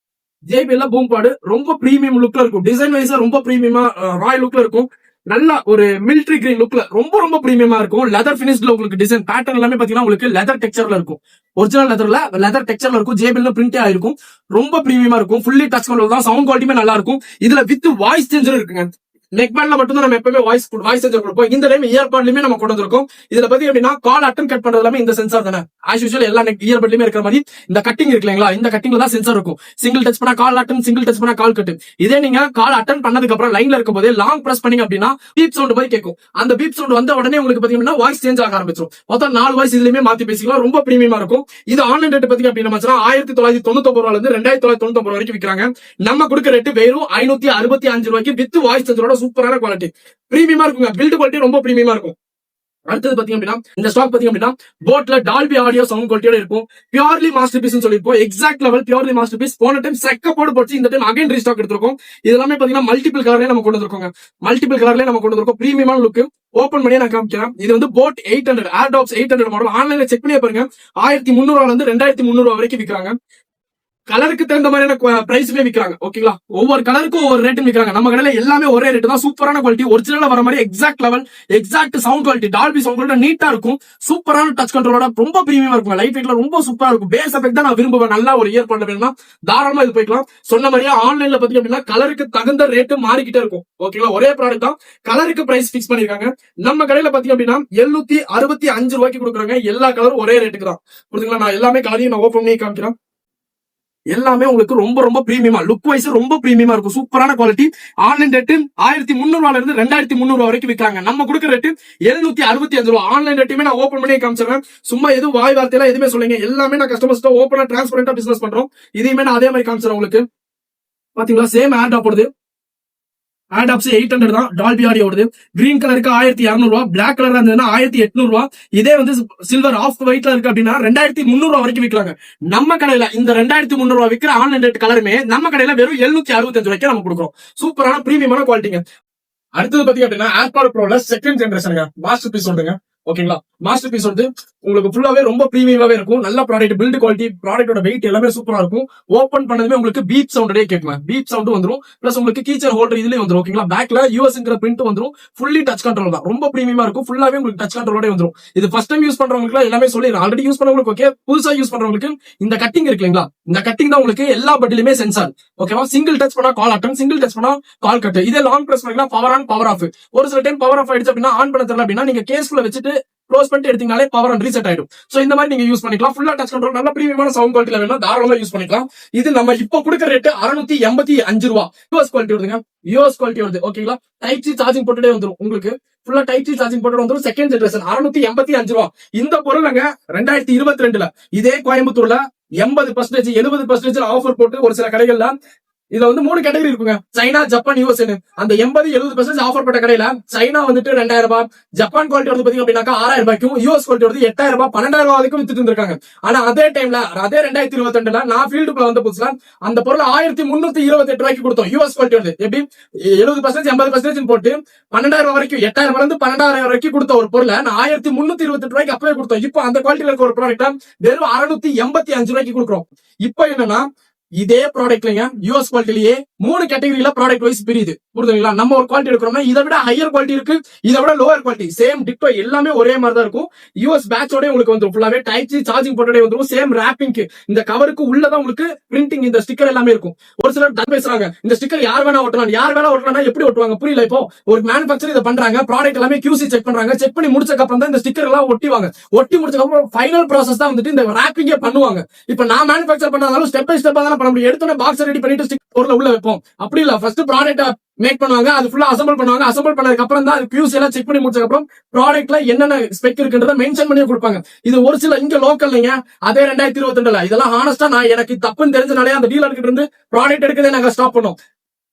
JBL பூம் பாடு ரொம்ப பிரீமியம் லுக்ல இருக்கும். டிசைன் வைஸா ரொம்ப பிரீமியமா ராயல் லுக்ல இருக்கும். நல்ல ஒரு மிலிட்டரி கிரீன் லுக்ல ரொம்ப ரொம்ப பிரீமியமா இருக்கும். லெதர் பினிஷ்ல உங்களுக்கு டிசைன் பேட்டர்ன் எல்லாமே பாத்தீங்கன்னா உங்களுக்கு லெதர் டெக்ஸ்சர்ல இருக்கும். ஒரிஜினல் லெதர்ல லெதர் டெக்ஸ்சர்ல இருக்கும். JBL பிரிண்டே ஆயிருக்கும். ரொம்ப பிரீமியமா இருக்கும். ஃபுல்லி டச் கண்ட்ரோல் தான். சவுண்ட் குவாலிட்டியுமே நல்லா இருக்கும். இதுல வித் வாய்ஸ் சேஞ்சர் இருக்குங்க. நெக் பேண்ட்ல மட்டும் தான் நம்ம எப்பவுமே வாய்ஸ் சேஞ்சர் கொடுப்போம். இந்த டைம் இயர்பாட்லயுமே நம்ம கொண்டு வந்திருக்கோம். இதுல பத்தி எப்படின்னா கால் அட்டன் கட் பண்றது எல்லாமே இந்த சென்சார் தானே. ஆஸ் யூசுவல் எல்லா இயர்பட்லயுமே இருக்கிற மாதிரி இந்த கட்டிங் இருக்கு இல்லைங்களா, இந்த கட்டிங்ல தான் சென்சார் இருக்கும். சிங்கிள் டச் பண்ணா கால் அட்டன், சிங்கிள் டச் பண்ணா கால் கட். இதே நீங்க கால் அட்டன் பண்ணதுக்கு அப்புறம் லைன்ல இருக்கும் போதே லாங் பிரஸ் பண்ணீங்க அப்படின்னா பீப் சவுண்ட் மாதிரி கேட்கும். அந்த பீப் சவுண்ட் வந்த உடனே உங்களுக்கு பாத்தீங்கன்னா வாய்ஸ் சேஞ்ச் ஆக ஆரம்பிச்சிடும். மொத்தம் 4 வாய்ஸ் இதுலயுமே மாத்தி பேசிக்கலாம். ரொம்ப பிரீமியமா இருக்கும். இது ஆன்லைன் ரேட் பத்தி அப்படின்னா 1999 ரூபாயில இருந்து 2999 வரைக்கும் விற்கிறாங்க. நம்ம கொடுக்க ரேட் வெறும் 565 ரூபாய்க்கு வித் வாய்ஸ் சேஞ்சரோட சூப்பரான குவாலிட்டி பிரீமியமா இருக்குங்க. பில்ட் குவாலிட்டி ரொம்ப பிரீமியமா இருக்கும். அடுத்தது பாத்தீங்க அப்படின்னா இந்த ஸ்டாக் பாத்தீங்க அப்படின்னா போட்ல டால்பி ஆடியோ சவுண்ட் குவாலிட்டியோட இருக்கும். பியூர்லி மாஸ்டர் பீஸ் சொல்லிருப்போம். Exact level purely masterpiece. போன டைம் செக்கப்போடு போட்டு இந்த டைம் அகைன் ரீஸ்டாக் எடுத்திருக்கோம். இது எல்லாமே பாத்தீங்கன்னா மல்டிபிள் கலர்லயே நம்ம கொண்டு வந்திருக்கோம். மல்டிபிள் கலர்லயே நம்ம கொண்டு வந்திருக்கோம். பிரீமியமான லுக். ஓபன் பண்ணி நான் காமிக்கிறேன். இது வந்து போட் 800 ஏர்டாப்ஸ் 800 மாடல். ஆன்லைன்ல செக் பண்ணி பாருங்க. 1300 ரூபாயில இருந்து 2300 ரூபாய் வரைக்கும் விற்கிறாங்க. கலருக்கு தகுந்த மாதிரியான பிரைஸ்மே விற்கிறாங்க. ஓகேங்களா, ஒவ்வொரு கலருக்கும் ஒவ்வொரு ரேட்டும் விற்கிறாங்க. நம்ம கடையில எல்லாமே ஒரே ரேட் தான். சூப்பரான குவாலிட்டி, ஒரிஜினலா வர மாதிரி exact level, exact sound quality, Dolby sound quality நீட்டா இருக்கும். சூப்பரான டச் கண்ட்ரோலோட ரொம்ப பிரீமியமா இருக்கும். லைட் வெயிட்ல ரொம்ப சூப்பரா இருக்கும். பேஸ் எஃபெக்ட் தான் நான் விரும்புவேன். நல்லா ஒரு இயர் பண்ண வேணும்னா தாராளமா இது போய்க்கலாம். சொன்ன மாதிரியா ஆன்லைன்ல பாத்தீங்க அப்படின்னா கலருக்கு தகுந்த ரேட்டு மாறிக்கிட்டே இருக்கும். ஓகேங்களா, ஒரே ப்ராடக்ட் தான், கலருக்கு பிரைஸ் பிக்ஸ் பண்ணிருக்காங்க. நம்ம கடையில பாத்தீங்க அப்படின்னா 765 ரூபாய்க்கு கொடுக்குறாங்க. எல்லா கலரும் ஒரே ரேட்டுக்கு தான் கொடுத்துக்கலாம். நான் எல்லாமே கலரையும் நான் ஓபன் பண்ணி காமிக்கிறேன். எல்லாமே உங்களுக்கு ரொம்ப ரொம்ப பிரீமியமா, லுக் வைஸ் ரொம்ப பிரீமியமா இருக்கும். சூப்பரான குவாலிட்டி. ஆன்லைன் ரேட் 1300 ரூபாயில இருந்து 2300 ரூபாய் வரைக்கும் விற்கிறாங்க. நம்ம கொடுக்குற ரேட் 765 ரூபாய். ஆன்லைன் ரேட்டுமே நான் ஓபன் பண்ணி காமிச்சிடுறேன். சும்மா எதுவும் வாய் வார்த்தையில எதுவுமே சொல்லுங்க. எல்லாமே நான் கஸ்டமர்ஸ்ட ஓப்பனா டிரான்ஸ்பரண்டா பிசினஸ் பண்றோம். இதையுமே நான் அதே மாதிரி காமிச்சிடுறேன் உங்களுக்கு. பாத்தீங்களா, சேம் ஏர்டாப் போடுது. ஏர்டாப்ஸ் 800 தான். டால்பி ஆடியோ வருது. கிரீன் கலருக்கு 1200 ரூபாய், பிளாக் கலர் இருந்ததுன்னா 1800 ரூபாய். இதே வந்து சில்வர் ஆஃப் ஒயிட்ல இருக்கு அப்படின்னா 2300 ரூபாய் வரைக்கும் விற்கிறாங்க. நம்ம கடையில இந்த 2300 ரூபாய் விற்கிற ஆன்லைன் ரேட் கலருமே நம்ம கடையில வெறும் 765 ரூபாய்க்கு நம்ம கொடுக்குறோம். சூப்பரான பிரீமியமான குவாலிட்டிங்க. அடுத்தது பாத்தீங்க அப்படின்னா ஏர்பாட் ப்ரோல செகண்ட் ஜெனரேஷன் மாஸ்டர் பீஸ் சொல்லுங்க. ஓகேங்களா, மாஸ்டர் பீஸ் வந்து உங்களுக்கு ஃபுல்லாவே ரொம்ப பிரீமியமாவே இருக்கும். நல்ல ப்ராடக்ட், பில்ட் குவாலிட்டி, ப்ராடக்ட்டோட வெயிட் எல்லாமே சூப்பரா இருக்கும். ஓபன் பண்ணதுமே உங்களுக்கு பீப் சவுண்டே கேட்கும். பீப் சவுண்ட் வந்துரும். பிளஸ் உங்களுக்கு கீச்சர் ஹோல்டர் இதுலயே வந்துரும். ஓகேங்களா, பேக்ல யூஎஸ்ங்கிற பிரிண்ட் வந்துரும். ஃபுல்லி டச் கண்ட்ரோல் தான். ரொம்ப பிரீமியமா இருக்கும். ஃபுல்லாவே உங்களுக்கு டச் கண்ட்ரோலோட வந்துரும். இது ஃபர்ஸ்ட் டைம் யூஸ் பண்றவங்களுக்கு எல்லாமே சொல்லிடுறேன். ஆல்ரெடி யூஸ் பண்றவங்களுக்கு ஓகே. புதுசா யூஸ் பண்றவங்களுக்கு இந்த கட்டிங் இருக்கு இல்லைங்களா, இந்த கட்டிங் தான் உங்களுக்கு எல்லா பட்டிலுமே சென்சார். ஓகேவா, சிங்கிள் டச் பண்ணா கால் அட்டன், சிங்கிள் டச் பண்ணா கால் கட். இதே லாங் பிரஸ் பண்ணா பவர் ஆன் பவர் ஆஃப். ஒரு சில டைம் பவர் ஆஃப் ஆயிடுச்சு அப்படின்னா ஆன் பண்ண தெரியல அப்படின்னா நீங்க கேஸ்குள்ள வச்சுட்டு க்ளோஸ் பண்ணிட்டு எடுத்தீங்கனாலே பவர் ஆன் ரீசெட் ஆயிடும். சோ இந்த மாதிரி நீங்க யூஸ் பண்ணிக்கலாம். ஃபுல்லா டச் கண்ட்ரோல், நல்ல பிரீமியமான சவுண்ட் குவாலிட்டில வேணும் தாராளமா யூஸ் பண்ணிக்கலாம். இது நம்ம இப்போ கொடுக்குற ரேட் 685 ரூபாய். யூஎஸ் குவாலிட்டி வருதுங்க. யூஎஸ் குவாலிட்டி வருது. ஓகேங்களா, டைப் சி சார்ஜிங் போட்டுட்டே வந்துரும். உங்களுக்கு ஃபுல்லா டைப் சி சார்ஜிங் போட்டு வந்துரும். செகண்ட் ஜெனரேஷன் 685 ரூபாய். இந்த பொருள் நாங்க 2022ல இதே கோயம்புத்தூர்ல 80% 70% ஆஃபர் போட்டு ஒரு சில கடைகள்ல இதுல வந்து 3 கேட்டகரி இருக்குங்க. China, Japan, US. அந்த 80-70% ஆஃபர் பட்ட கடையில சைனா வந்துட்டு 2000 ரூபாய், ஜப்பான் குவாலிட்டி வந்து பாத்தீங்க அப்படின்னாக்கா 6000 ரூபாய்க்கும், யூஎஸ் குவாலிட்டி வந்து 8000 ரூபாய் 12,000 ரூபாய் வரைக்கும் வித்துட்டு இருக்காங்க. ஆனா அதே டைம்ல அதே 2022ல நான் ஃபீல்டுக்குள்ள வந்த புதுசுல அந்த பொருள் 1328 ரூபாய்க்கு கொடுத்தோம். யூஎஸ் குவாலிட்டி வந்து எப்படி 70% 80% போட்டு 12,000 ரூபாய் வரைக்கும், 8,000 ரூபாய் இருந்து 12,000 வரைக்கும் கொடுத்த ஒரு பொருளை நான் 1328 ரூபாய்க்கு அப்பவே கொடுத்தோம். இப்போ அந்த குவாலிட்டியில இருக்க ஒரு ப்ராடக்ட் வெறும் 685 ரூபாய்க்கு கொடுக்குறோம். இப்போ என்னன்னா இதே ப்ராடக்ட்லங்க யூஎஸ் குவாலிட்டிலேயே 3 கேட்டகரியில ப்ராடக்ட் வைஸ் பிரியுது. புரியுதுங்களா, நம்ம ஒரு குவாலிட்டி எடுக்கிறோம்னா இதை விட ஹையர் குவாலிட்டி இருக்கு, இதை விட லோவர் குவாலிட்டி, சேம் டிட்டோ எல்லாமே ஒரே மாதிரி தான் இருக்கும். யூஎஸ் பேட்சோட உங்களுக்கு வந்துரும். ஃபுல்லாவே டைப் சி சார்ஜிங் போட்டோட வந்துரும். சேம் ராப்பிங், இந்த கவருக்கு உள்ளதான் உங்களுக்கு பிரிண்டிங், இந்த ஸ்டிக்கர் எல்லாமே இருக்கும். ஒரு சிலர் தான் பேசுறாங்க இந்த ஸ்டிக்கர் யார் வேணா ஒட்டலாம், யார் வேணா ஒட்டலாம், எப்படி ஒட்டுவாங்க புரியல. இப்போ ஒரு மேனுஃபேக்சர் இதை பண்றாங்க, ப்ராடக்ட் எல்லாமே QC செக் பண்றாங்க. செக் பண்ணி முடிச்சதுக்கு அப்புறம் தான் இந்த ஸ்டிக்கர் எல்லாம் ஒட்டிவாங்க. ஒட்டி முடிச்சதுக்கு அப்புறம் ஃபைனல் ப்ராசஸ் தான் வந்துட்டு இந்த ராப்பிங்கே பண்ணுவாங்க. இப்போ நான் மேனுஃபேக்சர் பண்ணாலும் ஸ்டெப் பை ஸ்டெப்பா தான் பண்ண முடியும். எடுத்தோட பாக்ஸ் ரெடி பண்ணிட்டு ஸ்டிக் பொருளை உள்ள வைப்போம். அப்படி இல்ல, ஃபர்ஸ்ட் ப்ராடக்ட் மேக் பண்ணுவாங்க, அது ஃபுல்லா அசம்பிள் பண்ணுவாங்க. அசம்பிள் பண்ணதுக்கு அப்புறம் தான் QC எல்லாம் செக் பண்ணி முடிச்சதுக்கு அப்புறம் ப்ராடக்ட்ல என்னென்ன ஸ்பெக் இருக்குன்றத மென்ஷன் பண்ணி கொடுப்பாங்க. இது ஒரு சில இங்க லோக்கல்லைங்க அதே 2022ல இதெல்லாம் ஹானஸ்டா நான் எனக்கு தப்புன்னு தெரிஞ்சனாலே அந்த டீலர் கிட்ட இருந்து ப்ராடக்ட் எடுக்கிறதே நாங்க ஸ்டாப் பண்ணோம்.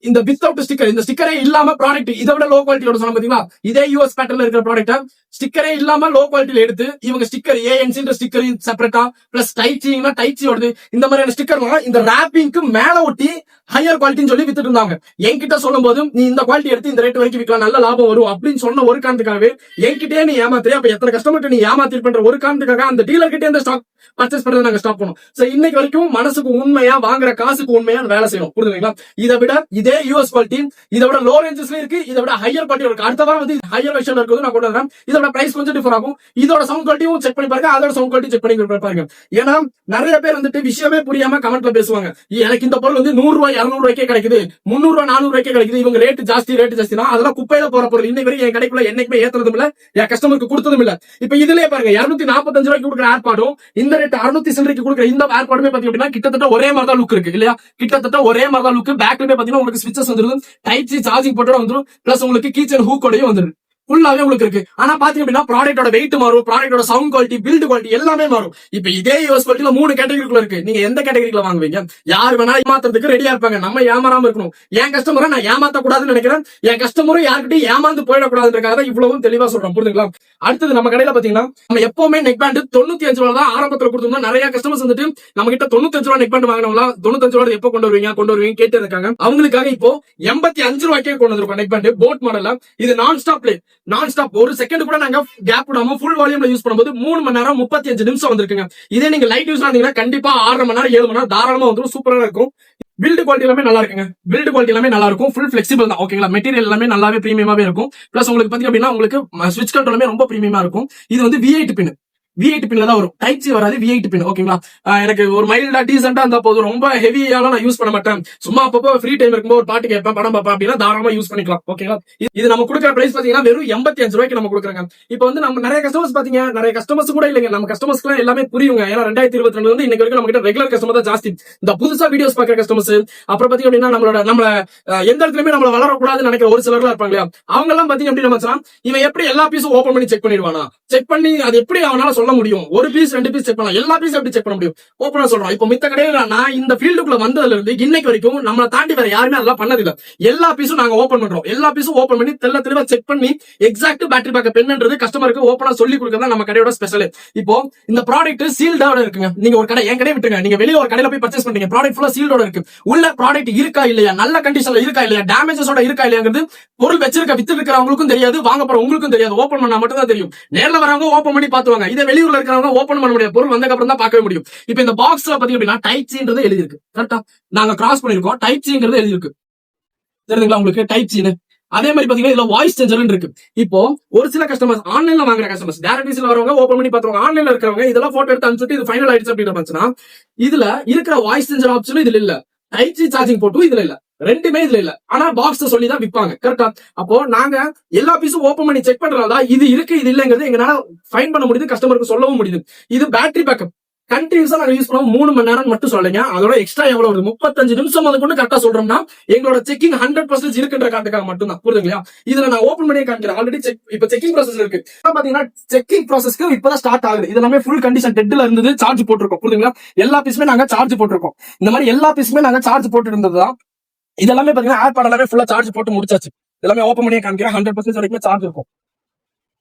இந்த வித்தவுட் ஸ்டிக்கர், இந்த ஸ்டிக்கரே இல்லாம ப்ராடக்ட் இதை விட லோ குவாலிட்டியோட சொன்ன பாத்தீங்களா, இதே யூஎஸ் பேட்டர்ல இருக்கிற ப்ராடக்ட் ஸ்டிக்கரே இல்லாம லோ குவாலிட்டியில எடுத்து இவங்க sticker ANC sticker செப்பரேட்டா plus டைச்சினா Taiichi வருது, இந்த மாதிரியான ஸ்டிக்கர்லாம் இந்த ராப்பிங்க்கு மேல ஒட்டி ஹையர் குவாலிட்டின்னு சொல்லி வித்துட்டு இருந்தாங்க. என்கிட்ட சொல்லும் போது நீ இந்த குவாலிட்டி எடுத்து இந்த ரேட் வரைக்கும் விற்கலாம், நல்ல லாபம் வரும் அப்படின்னு சொன்ன ஒரு காரணத்துக்காகவே என்கிட்டயே நீ ஏமாத்திரி. அப்ப எத்தனை கஸ்டமர்கிட்ட நீ ஏமாத்தி பண்ற ஒரு காரணத்துக்காக அந்த டீலர் கிட்டே இந்த ஸ்டாக் பர்ச்சேஸ் பண்றது நாங்க ஸ்டாப் பண்ணோம். சோ இன்னைக்கு வரைக்கும் மனசுக்கு உண்மையா வாங்குற காசுக்கு உண்மையா வேலை செய்யணும். புரியுதுங்களா? இதை விட இதே யூஎஸ் குவாலிட்டி இதை விட லோ ரேஞ்சஸ்ல இருக்கு, இதை விட ஹையர் குவாலிட்டி இருக்கு. அடுத்த வாரம் வந்து ஹையர் வெர்ஷன் இருக்குது நான் கொண்டு வரேன். இதோட பிரைஸ் கொஞ்சம் டிஃபர் ஆகும். இதோட சவுண்ட் குவாலிட்டியும் செக் பண்ணி பாருங்க, அதோட சவுண்ட் குவாலிட்டி செக் பண்ணி பாருங்க. ஏன்னா நிறைய பேர் வந்துட்டு விஷயமே புரியாம கமெண்ட்ல பேசுவாங்க, எனக்கு இந்த பொருள் வந்து 100 ரூபாய் 200 ரூபாய்க்கே கிடைக்குது, 300 ரூபாய் 400 ரூபாய்க்கே கிடைக்குது, இவங்க ரேட் ஜாஸ்தினா அதெல்லாம் குப்பையில போற பொருள். இன்னைக்கு வரைக்கும் என் கடைக்குள்ள என்னைக்குமே ஏத்துறதும் இல்ல, என் கஸ்டமருக்கு கொடுத்ததும் இல்ல. இப்ப இதுலயே பாருங்க 245 ரூபாய்க்கு கொடுக்குற ஏர்பாடும் இந்த ரேட் 600 சில்லறைக்கு கொடுக்குற இந்த ஏர்பாடுமே பாத்தீங்க அப்படின்னா கிட்டத்தட்ட ஒரே மாதிரி தான் லுக் இருக்கு இல்லையா? கிட்டத்தட்ட ஒரே மாதிரி தான் லுக். பேக்லயே பாத்தீங்கன்னா உங்களுக்கு ஸ்விட்சஸ் வந்துரும், டைப் சி சார்ஜிங் போட்டோட வந்துரும், பிளஸ் உங்களுக்கு கீச்சன் ஹூக்கோடயும் வந்துரும். ஃபுல்லாவே உங்களுக்கு இருக்கு. ஆனா பாத்தீங்க அப்படின்னா ப்ராடக்ட்டோட வெயிட் மாறும், ப்ராடக்ட்டோட சவுண்ட் குவாலிட்டி, பில்ட் குவாலிட்டி எல்லாமே மாறும். இப்ப இதே யூஎஸ் குவாலிட்டில 3 கேட்டகரிக்குள்ள இருக்கு. நீங்க எந்த கேட்டகரிக்குள்ள வாங்குவீங்க? யார் வேணா ஏமாத்துறதுக்கு ரெடியா இருப்பாங்க, நம்ம ஏமாறாம இருக்கணும். என் கஸ்டமரை நான் ஏமாத்த கூடாதுன்னு நினைக்கிறேன், என் கஸ்டமரும் யார்கிட்டயும் ஏமாந்து போயிடக்கூடாதுன்றதுக்காக இவ்வளவும் தெளிவா சொல்றோம். புரியுதுங்களா? அடுத்தது நம்ம கடையில பாத்தீங்கன்னா நம்ம எப்பவுமே நெக் பேண்ட் 95 ரூபா தான் ஆரம்பத்துல கொடுத்தோம்னா நிறைய கஸ்டமர்ஸ் வந்துட்டு நம்ம கிட்ட 95 ரூபா நெக் பேண்ட் வாங்கினவங்களா 95 ரூபா எப்போ கொண்டு வருவீங்க கேட்டு இருக்காங்க. அவங்களுக்காக இப்போ 85 ரூபாய்க்கே கொண்டு வந்திருக்கோம் நெக் பேண்ட் போட் மாடல்ல. இது நான் ஸ்டாப் பிளே, நான் ஸ்டாப் ஒரு செகண்ட் கூட நாங்க கேப் விடாம ஃபுல் வால்யூம்ல யூஸ் பண்ணும்போது 3 மணி நேரம் 35 நிமிஷம் வந்திருக்குங்க. இதே நீங்க லைட் யூஸ் பண்ணீங்கன்னா கண்டிப்பா 6.5 மணி நேரம் 7 மணி நேரம் தாராளமா வந்துரும். சூப்பரா இருக்கும். பில்ட் குவாலிட்டி எல்லாமே நல்லா இருக்குங்க. பில்ட் குவாலிட்டி எல்லாமே நல்லா இருக்கும். ஃபுல் ஃபிளெக்சிபிள் தான். ஓகேங்களா? மெட்டீரியல் எல்லாமே நல்லாவே பிரீமியமாவே இருக்கும். பிளஸ் உங்களுக்கு பாத்தீங்க அப்படின்னா உங்களுக்கு ஸ்விட்ச் கண்ட்ரோலுமே ரொம்ப பிரீமியமா இருக்கும். இது வந்து V8 பின், V8 பின்ல தான் வரும், டைப் சி வராது, V8 பின். ஓகேங்களா? எனக்கு ஒரு மைல்டா டீசென்டா இருந்தா போதும், ரொம்ப ஹெவியாலாம் நான் யூஸ் பண்ண மாட்டேன். சும்மா அப்பப்போ ஃப்ரீ டைம் இருக்கும்போது ஒரு பாட்டு கேட்பேன், படம் பார்ப்பேன் அப்படின்னா தாராளமா யூஸ் பண்ணிக்கலாம். ஓகேங்களா? இது நம்ம கொடுக்குற பிரைஸ் பாத்தீங்கன்னா வெறும் 85 ரூபாய்க்கு நம்ம கொடுக்குறாங்க. இப்போ வந்து நம்ம நிறைய கஸ்டமர்ஸ் பாத்தீங்க, நிறைய கஸ்டமர்ஸ் கூட இல்லைங்க, நம்ம கஸ்டமர்ஸ்க்கு எல்லாமே புரியுங்க. ஏன்னா 2022 வந்து இன்னைக்கு வரைக்கும் நம்ம கிட்ட ரெகுலர் கஸ்டமர் தான் ஜாஸ்தி. இந்த புதுசா வீடியோஸ் பாக்குற கஸ்டமர்ஸ், அப்புறம் பாத்தீங்க அப்படின்னா நம்ம எந்த இடத்துலயுமே நம்மள வளரக்கூடாதுன்னு நினைக்கிற ஒரு சிலர்லாம் இருப்பாங்க இல்லையா? அவங்க எல்லாம் பாத்தீங்க அப்படின்னா இவன் எப்படி எல்லா பீஸும் ஓபன் பண்ணி செக் பண்ணிடுவானா? செக் பண்ணி அது எப்படி அவனால சொல்ல முடியும்? ஒரு பீஸ் 2 பீஸ் செக் பண்ணலாம், எல்லா பீஸும் எப்படி செக் பண்ண முடியும்? ஓபனா சொல்றோம். இப்போ மித்த கடையில நான் இந்த ஃபீல்டுக்குள்ள வந்ததுல இருந்து இன்னைக்கு வரைக்கும் நம்மளை தாண்டி வேற யாருமே அதெல்லாம் பண்ணதில்லை. எல்லா பீஸும் நாங்க ஓபன் பண்றோம். எல்லா பீஸும் ஓபன் பண்ணி தெளிவா செக் பண்ணி எக்ஸாக்ட் பேட்டரி பேக்கப் என்னன்றது கஸ்டமருக்கு ஓபனா சொல்லி கொடுக்கறதா நம்ம கடையோட ஸ்பெஷல். இப்போ இந்த ப்ராடக்ட் சீல்டோட இருக்குங்க. நீங்க ஒரு கடை, என் கடை விட்டுங்க, நீங்க வெளியே ஒரு கடையில போய் பர்ச்சேஸ் பண்றீங்க, ப்ராடக்ட் ஃபுல்லா சீல்டோட இருக்கு. உள்ள ப்ராடக்ட் இருக்கா இல்லையா, நல்ல கண்டிஷன்ல இருக்கா இல்லையா, டேமேஜஸோட இருக்கா இல்லையாங்கிறது பொருள் வித்து இருக்கிறவங்களுக்கும் தெரியாது, வாங்க போற உங்களுக்கும் தெரியாது. ஓபன் பண்ணா மட்டும் தான் தெரியும். நேர்ல வரவங்க ஓபன் பண்ணி பாத்துவாங்க. இதே வெளியூர்ல இருக்கிறவங்க ஓபன் பண்ண முடியாது, பொருள் வந்ததுக்கு அப்புறம் தான் பார்க்கவே முடியும். இப்போ இந்த பாக்ஸ்ல பாத்தீங்க அப்படின்னா டைப் சின்றது எழுதி இருக்கு. கரெக்டா? நாங்க கிராஸ் பண்ணிருக்கோம், டைப் சிங்கிறது எழுதி இருக்கு. தெரியுதுங்களா உங்களுக்கு டைப் சின்னு? அதே மாதிரி பாத்தீங்கன்னா இதுல வாய்ஸ் சேஞ்சர் இருக்கு. இப்போ ஒரு சில கஸ்டமர்ஸ் ஆன்லைன்ல வாங்குற கஸ்டமர்ஸ் டைரக்ட் வரவங்க ஓபன் பண்ணி பாத்துவாங்க. ஆன்லைன்ல இருக்கிறவங்க இதெல்லாம் போட்டோ எடுத்து அனுப்பிச்சிட்டு இது ஃபைனல் ஆயிடுச்சு அப்படின்னு இதுல இருக்கிற வாய்ஸ் சேஞ்சர் ஆப்ஷனும் இதுல இல்ல, டைப் சி சார்ஜிங் போட்டும் இதுல இல்ல, ரெண்டுமே இதுல இல்ல. ஆனா பாக்ஸ் சொல்லி தான் விற்பாங்க. கரெக்டா? அப்போ நாங்க எல்லா பீஸும் ஓபன் பண்ணி செக் பண்றதா இது இருக்கு இது இல்லங்கிறது எங்களால ஃபைன் பண்ண முடியுது, கஸ்டமருக்கு சொல்லவும் முடியுது. இது பேட்டரி பேக்கப் கண்டினியூஸா நாங்க யூஸ் பண்ணுவோம். 3 மணி நேரம் மட்டும் சொல்லுங்க. அதோட எக்ஸ்ட்ரா எவ்வளவு வருது? 35 நிமிஷம் வந்து கொண்டு கரெக்டா சொல்றோம்னா எங்களோட செக்கிங் 100% இருக்குன்ற காரணத்துக்காக மட்டும் தான். புரியுதுங்களா? இதுல நான் ஓபன் பண்ணி காமிக்கிறேன். ஆல்ரெடி இப்ப செக்கிங் ப்ராசஸ் இருக்கு. பாத்தீங்கன்னா செக்கிங் ப்ராசஸ்க்கு இப்பதான் ஸ்டார்ட் ஆகுது. இது எல்லாமே ஃபுல் கண்டிஷன் டெட்ல இருந்தது, சார்ஜ் போட்டிருக்கோம். புரியுதுங்களா? எல்லா பீஸுமே நாங்க சார்ஜ் போட்டிருக்கோம். இந்த மாதிரி எல்லா பீஸுமே நாங்க சார்ஜ் போட்டு இருந்ததுதான். இதெல்லாமே பாத்தீங்கன்னா ஏர்பாட் எல்லாமே ஃபுல்லா சார்ஜ் போட்டு முடிச்சாச்சு. எல்லாமே ஓபன் பண்ணி காமிக்கிறேன். 100% வரைக்கும் சார்ஜ் இருக்கும்.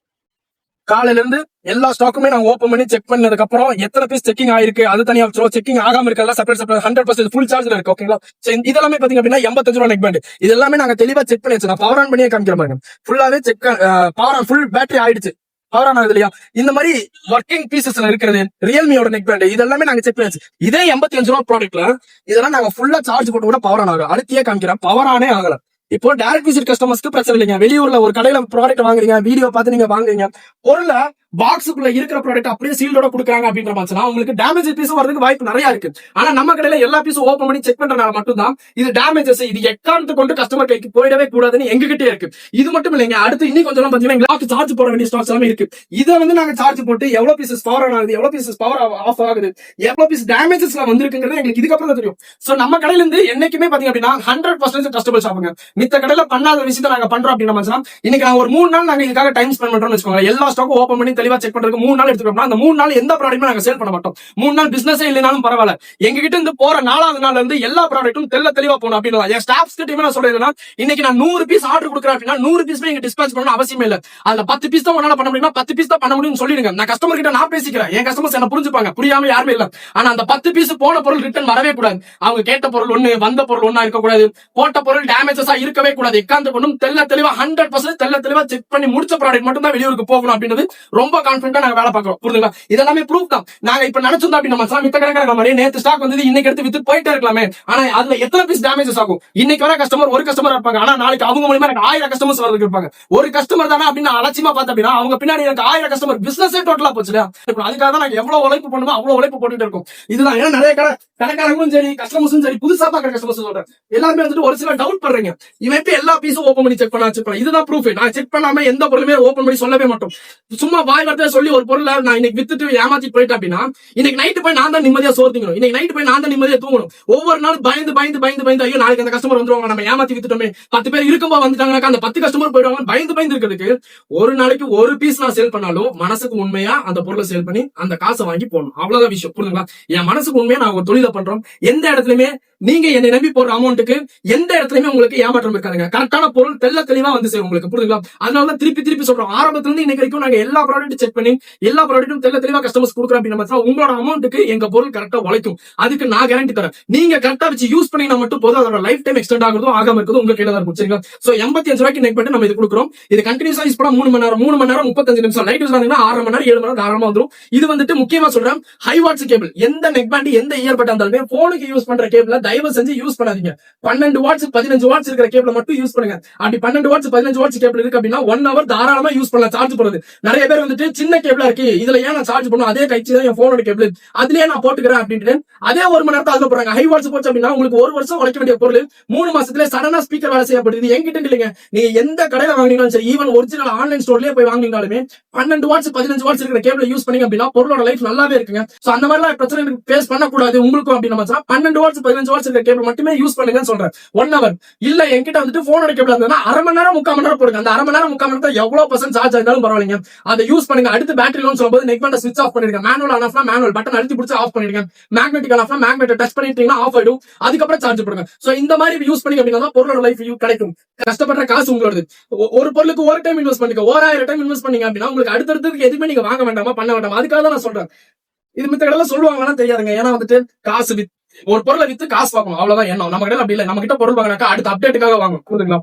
காலையில இருந்து எல்லா ஸ்டாக்குமே நாங்க ஓபன் பண்ணி செக் பண்ணதுக்கு அப்புறம் எத்தனை பீஸ் செக்கிங் ஆயிருக்கு அது தனியா செக்கிங் ஆகாம இருக்கா செப்பரேட் 100% ஃபுல் சார்ஜ்ல இருக்கு. ஓகேங்களா? இதெல்லாமே பாத்தீங்க அப்படின்னா 85 ரூபா நெக் பேண்ட். இது எல்லாமே நாங்க தெளிவா செக் பண்ணி வச்சு நான் பவர் ஆன் பண்ணியே காமிக்கிற பாருங்க. ஃபுல்லாவே check power on, full battery ஆயிடுச்சு, பவர் ஆன் ஆகுது இல்லையா? இந்த மாதிரி ஒர்க்கிங் பீசஸ்ல இருக்கிறது ரியல்மியோட நெக் பேண்ட். இது எல்லாமே நாங்க செக் பண்ணியாச்சு. இதே 85 ரூபா ப்ராடக்ட்ல இதெல்லாம் நாங்க ஃபுல்லா சார்ஜ் போட்டு கூட பவர் ஆன் ஆகும். அடுத்தியே காமிக்கிறேன், பவர் ஆனே ஆகல. இப்போ டைரக்ட் விசிட் கஸ்டமர்ஸ்க்கு பிரச்சனை இல்லைங்க. வெளியூர்ல ஒரு கடையில ப்ராடக்ட் வாங்குறீங்க, வீடியோ பார்த்து நீங்க வாங்குறீங்க, பொருள பாக்ஸுக்குள்ள இருக்கிற ப்ராடக்ட் அப்படியே சீல்டோட கொடுக்குறாங்க அப்படின்ற மாதிரி உங்களுக்கு டேமேஜ் பீஸும் வரதுக்கு வாய்ப்பு நிறைய இருக்கு. ஆனா நம்ம கடையில எல்லா பீஸும் ஓபன் பண்ணி செக் பண்றதுனால மட்டும்தான் இது டேமேஜஸ் இது எக்காரணத்தை கொண்டு கஸ்டமர் கைக்கு போயிடவே கூடாதுன்னு எங்ககிட்டே இருக்கு. இது மட்டும் இல்லைங்க, அடுத்து இன்னும் கொஞ்சம் பாத்தீங்கன்னா சார்ஜ் போட வேண்டிய ஸ்டாக்ஸ் எல்லாமே இருக்கு. இதை வந்து நாங்க சார்ஜ் போட்டு எவ்வளவு பீசஸ் பவர் ஆன் ஆகுது, எவ்வளவு பீசஸ் பவர் ஆஃப் ஆகுது, எவ்வளவு பீஸ் டேமேஜஸ்ல வந்திருக்குங்கிறது எங்களுக்கு இதுக்கப்புறம் தான் தெரியும். சோ நம்ம கடையில இருந்து என்னைக்குமே பாத்தீங்க அப்படின்னா 100% கஸ்டமர் ஷாப்புங்க. மித்த கடையில பண்ணாத விஷயத்தை நாங்க பண்றோம் அப்படின்னா இன்னைக்கு நாங்க ஒரு 3 நாள் நாங்க இதுக்காக டைம் ஸ்பெண்ட் பண்றோம்னு வச்சுக்கோங்க. எல்லா ஸ்டாக்கும் ஓபன் பண்ணி தெளிவா செக் பண்றதுக்கு 3 நாள் எடுத்துக்கோம்னா அந்த 3 நாள் எந்த ப்ராடக்ட்டுமே நாங்க சேல் பண்ண மாட்டோம். 3 நாள் பிசினஸே இல்லைனாலும் பரவாயில்ல, எங்க கிட்ட இருந்து போற 4வது நாள்ல இருந்து எல்லா ப்ராடக்ட்டும் தெளிவா போகணும் அப்படின்னு என் ஸ்டாஃப்ஸ் கிட்ட நான் சொல்றேன்னா, இன்னைக்கு நான் 100 பீஸ் ஆர்டர் கொடுக்குறேன் அப்படின்னா 100 பீஸ் நீங்க டிஸ்பேச் பண்ணணும் அவசியமே இல்ல. அதுல 10 பீஸ் தான் உன்னால பண்ண முடியுமா, 10 பீஸ் தான் பண்ண முடியும்னு சொல்லிடுங்க. நான் கஸ்டமர் கிட்ட நான் பேசிக்கிறேன், என் கஸ்டமர்ஸ் என்ன புரிஞ்சுப்பாங்க, புரியாம யாருமே இல்ல. ஆனா அந்த 10 பீஸ் போன பொருள் ரிட்டர்ன் வரவே கூடாது. அவங்க கேட்ட பொருள் ஒண்ணு, வந்த பொருள் ஒண்ணா இருக்க கூடாது, போட்ட பொருள் டேமேஜஸா இருக்கவே கூடாது. எக்காந்த கொண்டும் தெளிவா 100% தெளிவா செக் பண்ணி முடிச்ச ப்ராடக்ட் மட்டும் தான் வெளியூருக்கு போகணும் அப்படின்றது ரொம்ப கான்ஃபிடண்டா நாங்க வேலை பார்க்கிறோம். புரியுதுங்களா? இதெல்லாமே ப்ரூஃப் தான். நாங்க இப்ப நினைச்சிருந்தோம் அப்படி நம்ம மித்த கணக்கான மாதிரி நேத்து ஸ்டாக் வந்து இன்னைக்கு எடுத்து வித்து போயிட்டே இருக்கலாமே, ஆனா அதுல எத்தனை பீஸ் டேமேஜஸ் ஆகும்? இன்னைக்கு வர கஸ்டமர் ஒரு கஸ்டமர் இருப்பாங்க, ஆனா நாளைக்கு அவங்க மூலமா எனக்கு 1000 கஸ்டமர்ஸ் வரதுக்கு இருப்பாங்க. ஒரு கஸ்டமர் தானே அப்படின்னு அலட்சியமா பார்த்தா அப்படின்னா அவங்க பின்னாடி எனக்கு 1000 கஸ்டமர் பிசினஸே டோட்டலா போச்சு. அதுக்காக தான் நாங்க எவ்வளவு உழைப்பு பண்ணுமோ அவ்வளவு உழைப்பு போட்டுட்டு இருக்கோம். இதுதான் ஏன்னா நிறைய கடைக்காரங்களும் சரி கஸ்டமர்ஸும் சரி புதுசா பாக்குற கஸ்டமர்ஸ் சொல்றேன், எல்லாருமே வந்துட்டு ஒரு சில டவுட் பண்றீங்க, இவன் எப்படி எல்லா பீஸும் ஓபன் பண்ணி செக் பண்ண. இதுதான் ப்ரூஃப். நான் செக் பண்ணாம எந்த பொருளுமே ஓபன் பண்ணி சொல்லவே மாட்டோம். சும்மா வாய் வார்த்தையா சொல்லி ஒரு பொருளை நான் இன்னைக்கு வித்துட்டு ஏமாத்தி போயிட்டேன் அப்படின்னா இன்னைக்கு நைட்டு போய் நான் தான் நிம்மதியா சோர்த்திக்கணும், இன்னைக்கு நைட்டு போய் நான் தான் நிம்மதியா தூங்கணும். ஒவ்வொரு நாள் பயந்து ஐயோ நாளைக்கு அந்த கஸ்டமர் வந்துருவாங்க, நம்ம ஏமாத்தி வித்துட்டோமே, 10 பேர் இருக்கும்போது வந்துட்டாங்கன்னா அந்த 10 கஸ்டமர் போயிடுவாங்க. பயந்து இருக்கிறதுக்கு ஒரு நாளைக்கு ஒரு பீஸ் நான் சேல் பண்ணாலும் மனசுக்கு உண்மையா அந்த பொருளை சேல் பண்ணி அந்த காசை வாங்கி போடணும். அவ்வளவுதான் விஷயம். புரியுதுங்களா? என் மனசுக்கு உண்மையா நான் ஒரு தொழிலை பண்றோம். எந்த இடத்துலயுமே நீங்க என்னை நம்பி போடுற அமௌண்ட்டுக்கு எந்த இடத்துலயுமே உங்களுக்கு ஏமாற்றம் இருக்காதுங்க. கரெக்டான பொருள் தெளிவா வந்து சேரும் உங்களுக்கு. புரியுதுங்களா? அதனாலதான் திருப்பி சொல்றோம், ஆரம்பத்துல இருந்து இன்னைக்கு வரைக்கும் நாங்க எல்லா ப்ராடக்ட்டும் செக் பண்ணி எல்லா ப்ராடக்ட்டும் தெளிவா கஸ்டமர்ஸ் கொடுக்குறோம் அப்படின்னா உங்களோட அமௌண்ட்டுக்கு எங்க பொருள் கரெக்டா உழைக்கும். அதுக்கு நான் கேரண்டி தரேன். நீங்க கரெக்டா வச்சு யூஸ் பண்ணீங்கன்னா மட்டும் போதும், அதோட லைஃப் டைம் எக்ஸ்டெண்ட் ஆகுறதும் ஆகாம இருக்கிறதும் உங்க கையில தான் இருக்கும். சரிங்களா? சோ 85 ரூபாய்க்கு நெக் பண்ணி நம்ம இது கொடுக்குறோம். இது கண்டினியூஸா யூஸ் பண்ணா 3 மணி நேரம் 35 நிமிஷம். லைட் யூஸ் பண்ணீங்கன்னா 6 மணி நேரம் 7 மணி நேரம் தாராளமா வந்துரும். இது வந்துட்டு முக்கியமா சொல்றேன், ஹை வாட்ஸ் கேபிள். எந்த நெக் பேண்ட் எந்த இயர்பட் இருந்தாலுமே போனுக்கு யூஸ் பண்ற கேபிள தயவு செஞ்சு யூஸ் பண்ணாதீங்க. 12 வாட்ஸ் 15 வாட்ஸ் இருக்கிற கேபிள மட்டும் யூஸ் பண்ணுங்க. அப்படி 12 வாட்ஸ் 15 வாட்ஸ் கேபிள் இருக்கு அப்படின்னா 1 ஹவர் தாராளமா யூஸ் பண்ணலாம். சார்ஜ் போடுறது நிறைய பேர் வந்துட்டு சின்ன கேபிளா இருக்கு, இதுல ஏன் நான் சார்ஜ் பண்ணும், அதே கைச்சி தான் என் போனோட கேபிள், அதுலயே நான் போட்டுக்கிறேன் அப்படின்ட்டு அதே 1 மணி நேரத்தை அதுல போறாங்க. ஹை வாட்ஸ் போச்சு அப்படின்னா உங்களுக்கு 1 வருஷம் உழைக்க வேண்டிய பொருள் 3 மாசத்துல சடனா ஸ்பீக்கர் வேலை செய்யப்படுது. என்கிட்ட இல்லைங்க, நீங்க எந்த கடையில வாங்கினாலும் சரி, ஈவன் ஒரிஜினல் ஆன்லைன் ஸ்டோர்லயே போய் வாங்கினாலுமே 12 வாட்ஸ் 15 வாட்ஸ் இருக்கிற கேபிள் யூஸ் பண்ணீங்க அப்படின்னா பொருளோட லைஃப் நல்லாவே இருக்குங்க. சோ அந்த மாதிரி பிரச்சனை ஃபேஸ் பண்ணக்கூடாது உங்களுக்கும் அப்படின்னு 12 வாட்ஸ் 15 வாட்ஸ் இருக்கிற கேபிள் மட்டுமே யூஸ் பண்ணுங்கன்னு சொல்றேன். 1 ஹவர் இல்ல என்கிட்ட வந்துட்டு போனோட கேபிள் இருந்தா அரை மணி நேரம் 3/4 மணி நேரம் போடுங்க. அந்த அரை மணி நேரம் 3/4 மணி நேரம் எவ்வளவு % சார்ஜ் ஆயிருந்தாலும் பரவாயில்லைங்க, அதை யூஸ் பண்ணுங்க. அடுத்து பேட்டரி லோன் சொல்லும்போது நெக் பேண்ட ஸ்விட்ச் ஆஃப் பண்ணிடுங்க. மேனுவல் ஆன் ஆஃப்னா மேனுவல் பட்டன் அழுத்தி பிடிச்சு ஆஃப் பண்ணிடுங்க. மேக்னெட்டிக் ஆன் ஆஃப்னா மேக்னெட்டை டச் பண்ணிட்டீங்கன்னா ஆஃப் ஆயிடும். அதுக்கப்புறம் சார்ஜ் போடுங்க. சோ இந்த மாதிரி யூஸ் பண்ணீங்க அப்படின்னா பொருளோட லைஃப் கிடைக்கும். கஷ்டப்படுற காசு உங்களோட. ஒரு பொருளுக்கு ஒரு டைம் இன்வெஸ்ட் பண்ணுங்க, 1000 டைம் இன்வெஸ்ட் பண்ணீங்க அப்படின்னா உங்களுக்கு அடுத்தடுத்துக்கு எதுவுமே நீங்க வாங்க வேண்டாமா, பண்ண வேண்டாமா. அதுக்காக தான் நான் சொல்றேன். இது மித்த கடையில சொல்லுவாங்கன்னா தெரியாதுங்க. ஏன்னா வந்துட்டு காசு ஒரு பொருளை வித்து காசு பார்க்கணும், அவ்வளவுதான் எண்ணம். நம்ம கிட்ட அப்படி இல்லை. நம்ம கிட்ட பொருள் வாங்கினாக்கா அடுத்த அப்டேட்டுக்காக வாங்கணும். புரியுதுங்களா?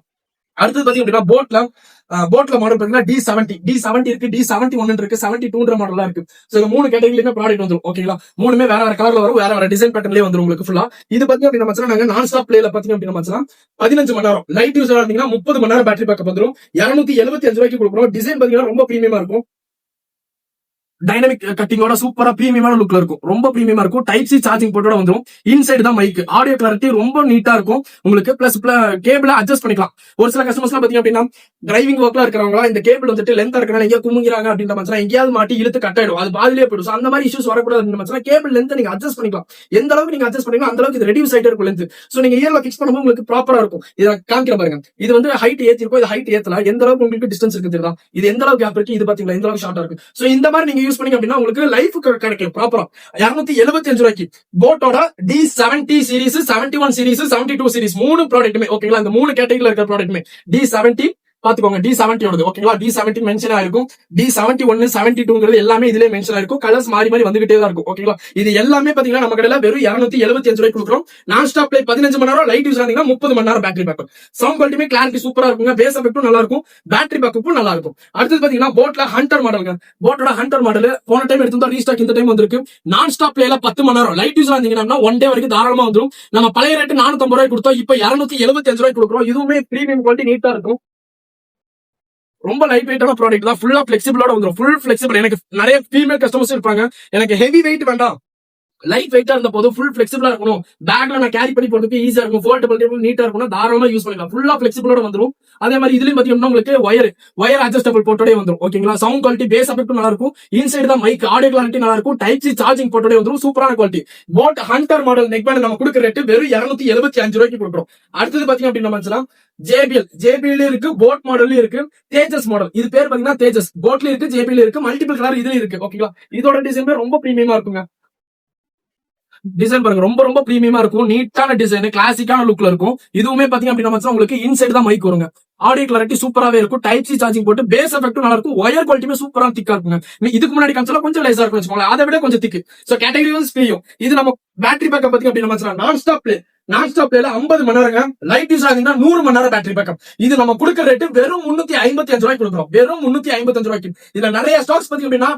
அடுத்தது பாத்தீங்க அப்படின்னா போட்ல மாடல் பாத்தீங்கன்னா D70 இருக்கு, D71 இருக்கு, 72 மாடல் இருக்கு. சோ இந்த 3 கேட்டகரியிலுமே ப்ராடக்ட் வந்துரும். ஓகேங்களா? மூணுமே வேற கலர்ல வரும், வேற டிசைன் பேட்டர்ன்லயே வந்துரும் உங்களுக்கு ஃபுல்லா. இது பாத்தீங்க அப்படின்னா நாங்க நான் ஸ்டாப் பிளேல பாத்தீங்க அப்படின்னா 15 மணி நேரம் லைட் யூஸ் இருந்தீங்கன்னா 30 மணி நேரம் பேட்டரி பேக்கப் வந்துரும். 275 ரூபாய்க்கு கொடுக்குறோம். டிசைன் பாத்தீங்கன்னா ரொம்ப பிரீமியமா இருக்கும். டைனமிக் கட்டிங்கோட சூப்பரா பிரீமியமான லுக்ல இருக்கும். ரொம்ப பிரீமியமா இருக்கும். டைப் சி சார்ஜிங் போர்ட்டோட வந்துரும். இன்சைடு தான் மைக். ஆடியோ கிளாரிட்டி ரொம்ப நீட்டா இருக்கும் உங்களுக்கு. பிளஸ் கேபிள அட்ஜஸ்ட் பண்ணிக்கலாம். ஒரு சில கஸ்டமர்ஸ் பாத்தீங்க அப்படின்னா டிரைவிங் ஒர்க்ல இருக்கிறவங்க இந்த கேபிள் வந்துட்டு லென்த்தா இருக்கா எங்க குமுங்கிறாங்க அப்படின்ற மாதிரி எங்கேயாவது மாட்டி இழுத்து கட் ஆயிடும், அது பாதிலே போயிடும். அந்த மாதிரி இஷ்யூஸ் வரக்கூடாது. கேபிள் லென்த் நீங்க அட்ஜஸ்ட் பண்ணிக்கலாம். எந்த அளவுக்கு நீங்க அட்ஜஸ்ட் பண்ணீங்களோ அந்த அளவுக்கு இது ரெடியூஸ் ஆயிட்டே இருக்கும் லென்த். சோ நீங்க இயர்ல பிக்ஸ் பண்ணும்போது உங்களுக்கு ப்ராப்பரா இருக்கும். இதை காமிக்கிற பாருங்க. இது வந்து ஹைட் ஏத்தி இருக்கும், இது ஹைட் ஏத்தல. எந்த அளவுக்கு உங்களுக்கு டிஸ்டன்ஸ் இருக்கு தெரியுதா? இது எந்த அளவுக்கு கேப் இருக்கு, இது பாத்தீங்களா எந்த அளவுக்கு ஷார்ட்டா இருக்கு. சோ இந்த மாதிரி நீங்க யூஸ் பண்ணீங்க அப்படின்னா உங்களுக்கு லைஃப் கிடைக்கும் ப்ராப்பரா. 275 ரூபாய்க்கு போட்டோட D70 சீரிஸ், 71 சீரிஸ், 72 சீரிஸ் 3 ப்ராடக்ட்டுமே. ஓகேங்களா? இந்த 3 கேட்டகரியில இருக்கிற ப்ராடக்ட்டுமே D70 பாத்துக்கோங்க. D70 ஓடுது. ஓகேங்களா? D70 மென்ஷன் ஆயிருக்கும். D71 72 எல்லாமே இதுலயே மென்ஷன் ஆயிருக்கும். கலர்ஸ் மாறி வந்துகிட்டே தான் இருக்கும். ஓகேங்களா? இது எல்லாமே பாத்தீங்கன்னா நம்ம கடையில வெறும் 275 ரூபாய்க்கு கொடுக்குறோம். நான் ஸ்டாப் பிளே 15 மணி நேரம், லைட் யூஸ் ஆனீங்கன்னா 30 மணி நேரம் battery backup. Sound quality clarity சூப்பரா இருக்குங்க. பேஸ் எஃபெக்ட்டும் நல்லா இருக்கும், பேட்டரி பேக்கப்பும் நல்லா இருக்கும். அடுத்து பாத்தீங்கன்னா போட்ல ஹண்டர் மாடலுங்க. போட்டோட ஹண்டர் மாடல் போன டைம் எடுத்து ரீஸ்டாக் இந்த டைம் வந்திருக்கு. நான் ஸ்டாப் பிளேல 10 மணி நேரம், லைட் யூஸ் ஆனீங்கன்னா 1 டே வரைக்கும் தாராளமா வந்துரும். நம்ம பழைய ரேட்டு 450 ரூபாய் கொடுத்தோம், இப்ப 275 ரூபாய்க்கு கொடுக்குறோம். இதுவுமே பிரீமியம் குவாலிட்டி நீட்டா இருக்கும். ரொம்ப லைட் வெயிட்டான ப்ராடக்ட் தான். ஃபுல்லா பிளெக்சிபிளோட வந்துரும். Full flexible. எனக்கு நிறைய ஃபீமேல் கஸ்டமர்ஸ் இருப்பாங்க, எனக்கு ஹெவி வெயிட் வேண்டாம், லைட் வெயிட்டா இருந்த போது ஃபுல் பிளெக்சிபிளா இருக்கணும், பேக்ல நான் கேரி பண்ணி போறதுக்கு ஈஸியா இருக்கும், ஃபோல்டபிள் நீட்டா இருக்கும், தாராளமா யூஸ் பண்ணிக்கலாம். ஃபுல்லா பிளெக்சிபிளோட வந்துரும். அதே மாதிரி இதுலயும் பாத்தீங்கன்னா உங்களுக்கு ஒயர் அட்ஜஸ்டபிள் போர்ட்டோட வந்துரும். ஓகேங்களா, சவுண்ட் குவாலிட்டி பேஸ் எஃபெக்ட் நல்லா இருக்கும், இன்சைடு தான் மைக் ஆடியோ கிளாரிட்டி நல்லா இருக்கும், டைப் சி சார்ஜிங் போர்ட்டோட வந்துரும், சூப்பரான quality. Boat hunter model neck band நம்ம கொடுக்குற ரேட் வெறும் 275 ரூபாய்க்கு கொடுக்குறோம். அடுத்தது பாத்தீங்க அப்படின்னா JBL இருக்கு, போட் மாடல் இருக்கு, தேஜஸ் மாடல். இது பேர் பாத்தீங்கன்னா தேஜஸ், போட்ல இருக்கு, JBL இருக்கு, மல்டிபிள் கலர் இதுல இருக்கு. ஓகேங்களா, இதோட டிசைன் ரொம்ப பிரீமியமா இருக்குங்க. டிசைன் பாருங்க, ரொம்ப ரொம்ப பிரீமியமா இருக்கும், நீட்டான டிசைன், கிளாசிக்கான லுக்ல இருக்கும். இதுவுமே பாத்தீங்க அப்படின்னா உங்களுக்கு இன்சைடு தான் மைக் வருங்க, ஆடியோ கிளாரிட்டி சூப்பராவே இருக்கும், டைப் சி சார்ஜிங் போட்டு பேஸ் எஃபெக்டும் நல்லா இருக்கும், ஒயர் குவாலிட்டியுமே சூப்பரா திக்கா இருக்குங்க. இதுக்கு முன்னாடி காமிச்சா கொஞ்சம் லேசா இருக்கும் வச்சுக்கோங்களேன், அதை விட கொஞ்சம் திக்கு. சோ கேட்டகரி வைஸ் பிரியும். இது நம்ம பேட்டரி பேக்கப் பாத்தீங்க அப்படின்னா நான் ஸ்டாப் பிளேல 50 மணி நேரங்க, லைட் யூஸ் ஆகுதுன்னா 100 மணி நேரம் பேட்டரி பேக்கப். இது நம்ம கொடுக்குற ரேட்டு வெறும் 355 ரூபாய்க்கு கொடுக்குறோம், வெறும் 355 ரூபாய்க்கு. இதுல நிறைய ஸ்டாக்ஸ் பாத்தீங்க அப்படின்னா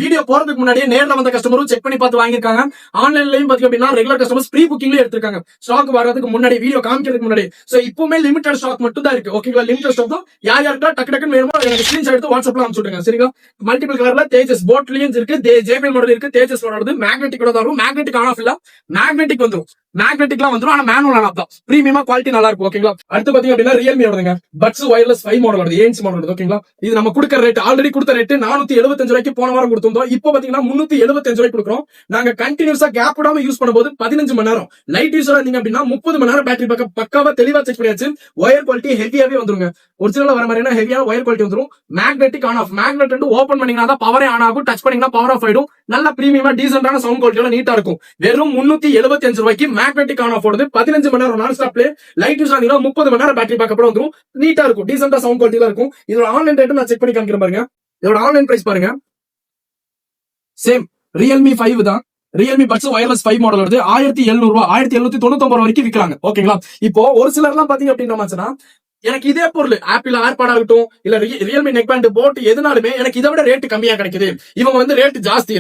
வீடியோ போறதுக்கு முன்னாடியே நேர்ல வந்த கஸ்டமரும் செக் பண்ணி பார்த்து வாங்கிருக்காங்க. ஆன்லைன்லயும் பாத்தீங்க அப்படின்னா ரெகுலர் கஸ்டமர்ஸ் ப்ரீ புக்கிங்லயே எடுத்திருக்காங்க, ஸ்டாக் வர்றதுக்கு முன்னாடி, வீடியோ காமிக்கிறதுக்கு முன்னாடி. சோ இப்பவுமே லிமிடெட் ஸ்டாக் மட்டும் தான் இருக்கு. ஓகேங்களா, லிமிடெட் ஸ்டாக் தான். யாருக்கா டக்கு டக்குன்னு வேணுமோ எனக்கு ஸ்கிரீன்ஷாட் எடுத்து வாட்ஸ்அப்ல அனுப்பிச்சுடுங்க. சரிங்களா, மல்டிபிள் கலர்ல தேஜஸ் போட்லயும் இருக்கு, JBL மாடல் இருக்கு, தேஜஸ் மாடல் மேக்னெட்டிக் கூட வரும். மேக்னெட்டிக் ஆன் ஆஃப் இல்ல, மேக்னெட்டிக் வந்துரும், மேக்னெட்டிக்லாம் வந்துரும், ஆனா மேனுவல் ஆன் தான். பிரீமியமா குவாலிட்டி நல்லா இருக்கும். ஓகேங்களா, அடுத்து பாத்தீங்க அப்படின்னா ரியல்மி வருதுங்க, பட்ஸ் ஒயர்லெஸ் 5 மாடல் வருது, ஏன்ஸ் மாடல் வருது. ஓகேங்களா, இது நம்ம கொடுக்குற ரேட், ஆல்ரெடி கொடுத்த ரேட் 475 ரூபாய்க்கு போன வாரம் கொடுத்திருந்தோம். இப்போ பாத்தீங்கன்னா 375 ரூபாய்க்கு கொடுக்குறோம். நாங்க கண்டினியூஸா கேப் விடாம யூஸ் பண்ணும்போது 15 மணி நேரம், லைட் யூஸ் இருந்தீங்க அப்படின்னா 30 மணி நேரம் பேட்டரி பேக்கப் பக்காவா தெளிவா செக் பண்ணியாச்சு. ஒயர் குவாலிட்டி ஹெவியாவே வந்துருங்க, ஒரிஜினலா வர மாதிரினா ஹெவியான ஒயர் குவாலிட்டி வந்துரும். மேக்னெட்டிக் ஆன் ஆஃப், மேக்னெட் வந்து ஓபன் பண்ணீங்கன்னா தான் பவரே ஆன் ஆகும், டச் பண்ணீங்கன்னா பவர் ஆஃப் ஆயிடும். நல்ல பிரீமியமா டீசென்டான சவுண்ட் குவாலிட்டியோட நீட்டா இருக்கும். வெறும் 375 ரூபாய்க்கு மேக்னெட்டிக் ஆன் ஆஃப் ஓடுது, 15 மணி நேரம் நான் ஸ்டாப் பிளே, லைட் யூஸ் ஆனீங்கன்னா 30 மணி நேரம் பேட்டரி பேக்கப் வந்துரும், நீட்டா இருக்கும், டீசென்டா சவுண்ட் குவாலிட்டில இருக்கும். இதோட ஆன்லைன் ரேட் நான் செக் பண்ணி காமிக்கிறேன் பாருங்க. இதோட ஆன்லைன் பிரைஸ் பாருங்க, சேம் ரியல்மி 5 தான். ரியல்மி பட்ஸ் ஒயர்லெஸ் 5 மாடல் வருது, 1700 ரூபாய், 1799 வரைக்கும் விற்கிறாங்க. ஓகேங்களா, இப்போ ஒரு சிலர் எல்லாம் பாத்தீங்க அப்படின்னா எனக்கு இதே பொருள் ஆப்பிள் ஏர்பாட் ஆகட்டும், இல்ல ரியல்மி நெக் பேண்ட் போட் எதுனாலுமே எனக்கு இதை விட ரேட் கம்மியா கிடைக்குது, இவங்க வந்து ரேட் ஜாஸ்தி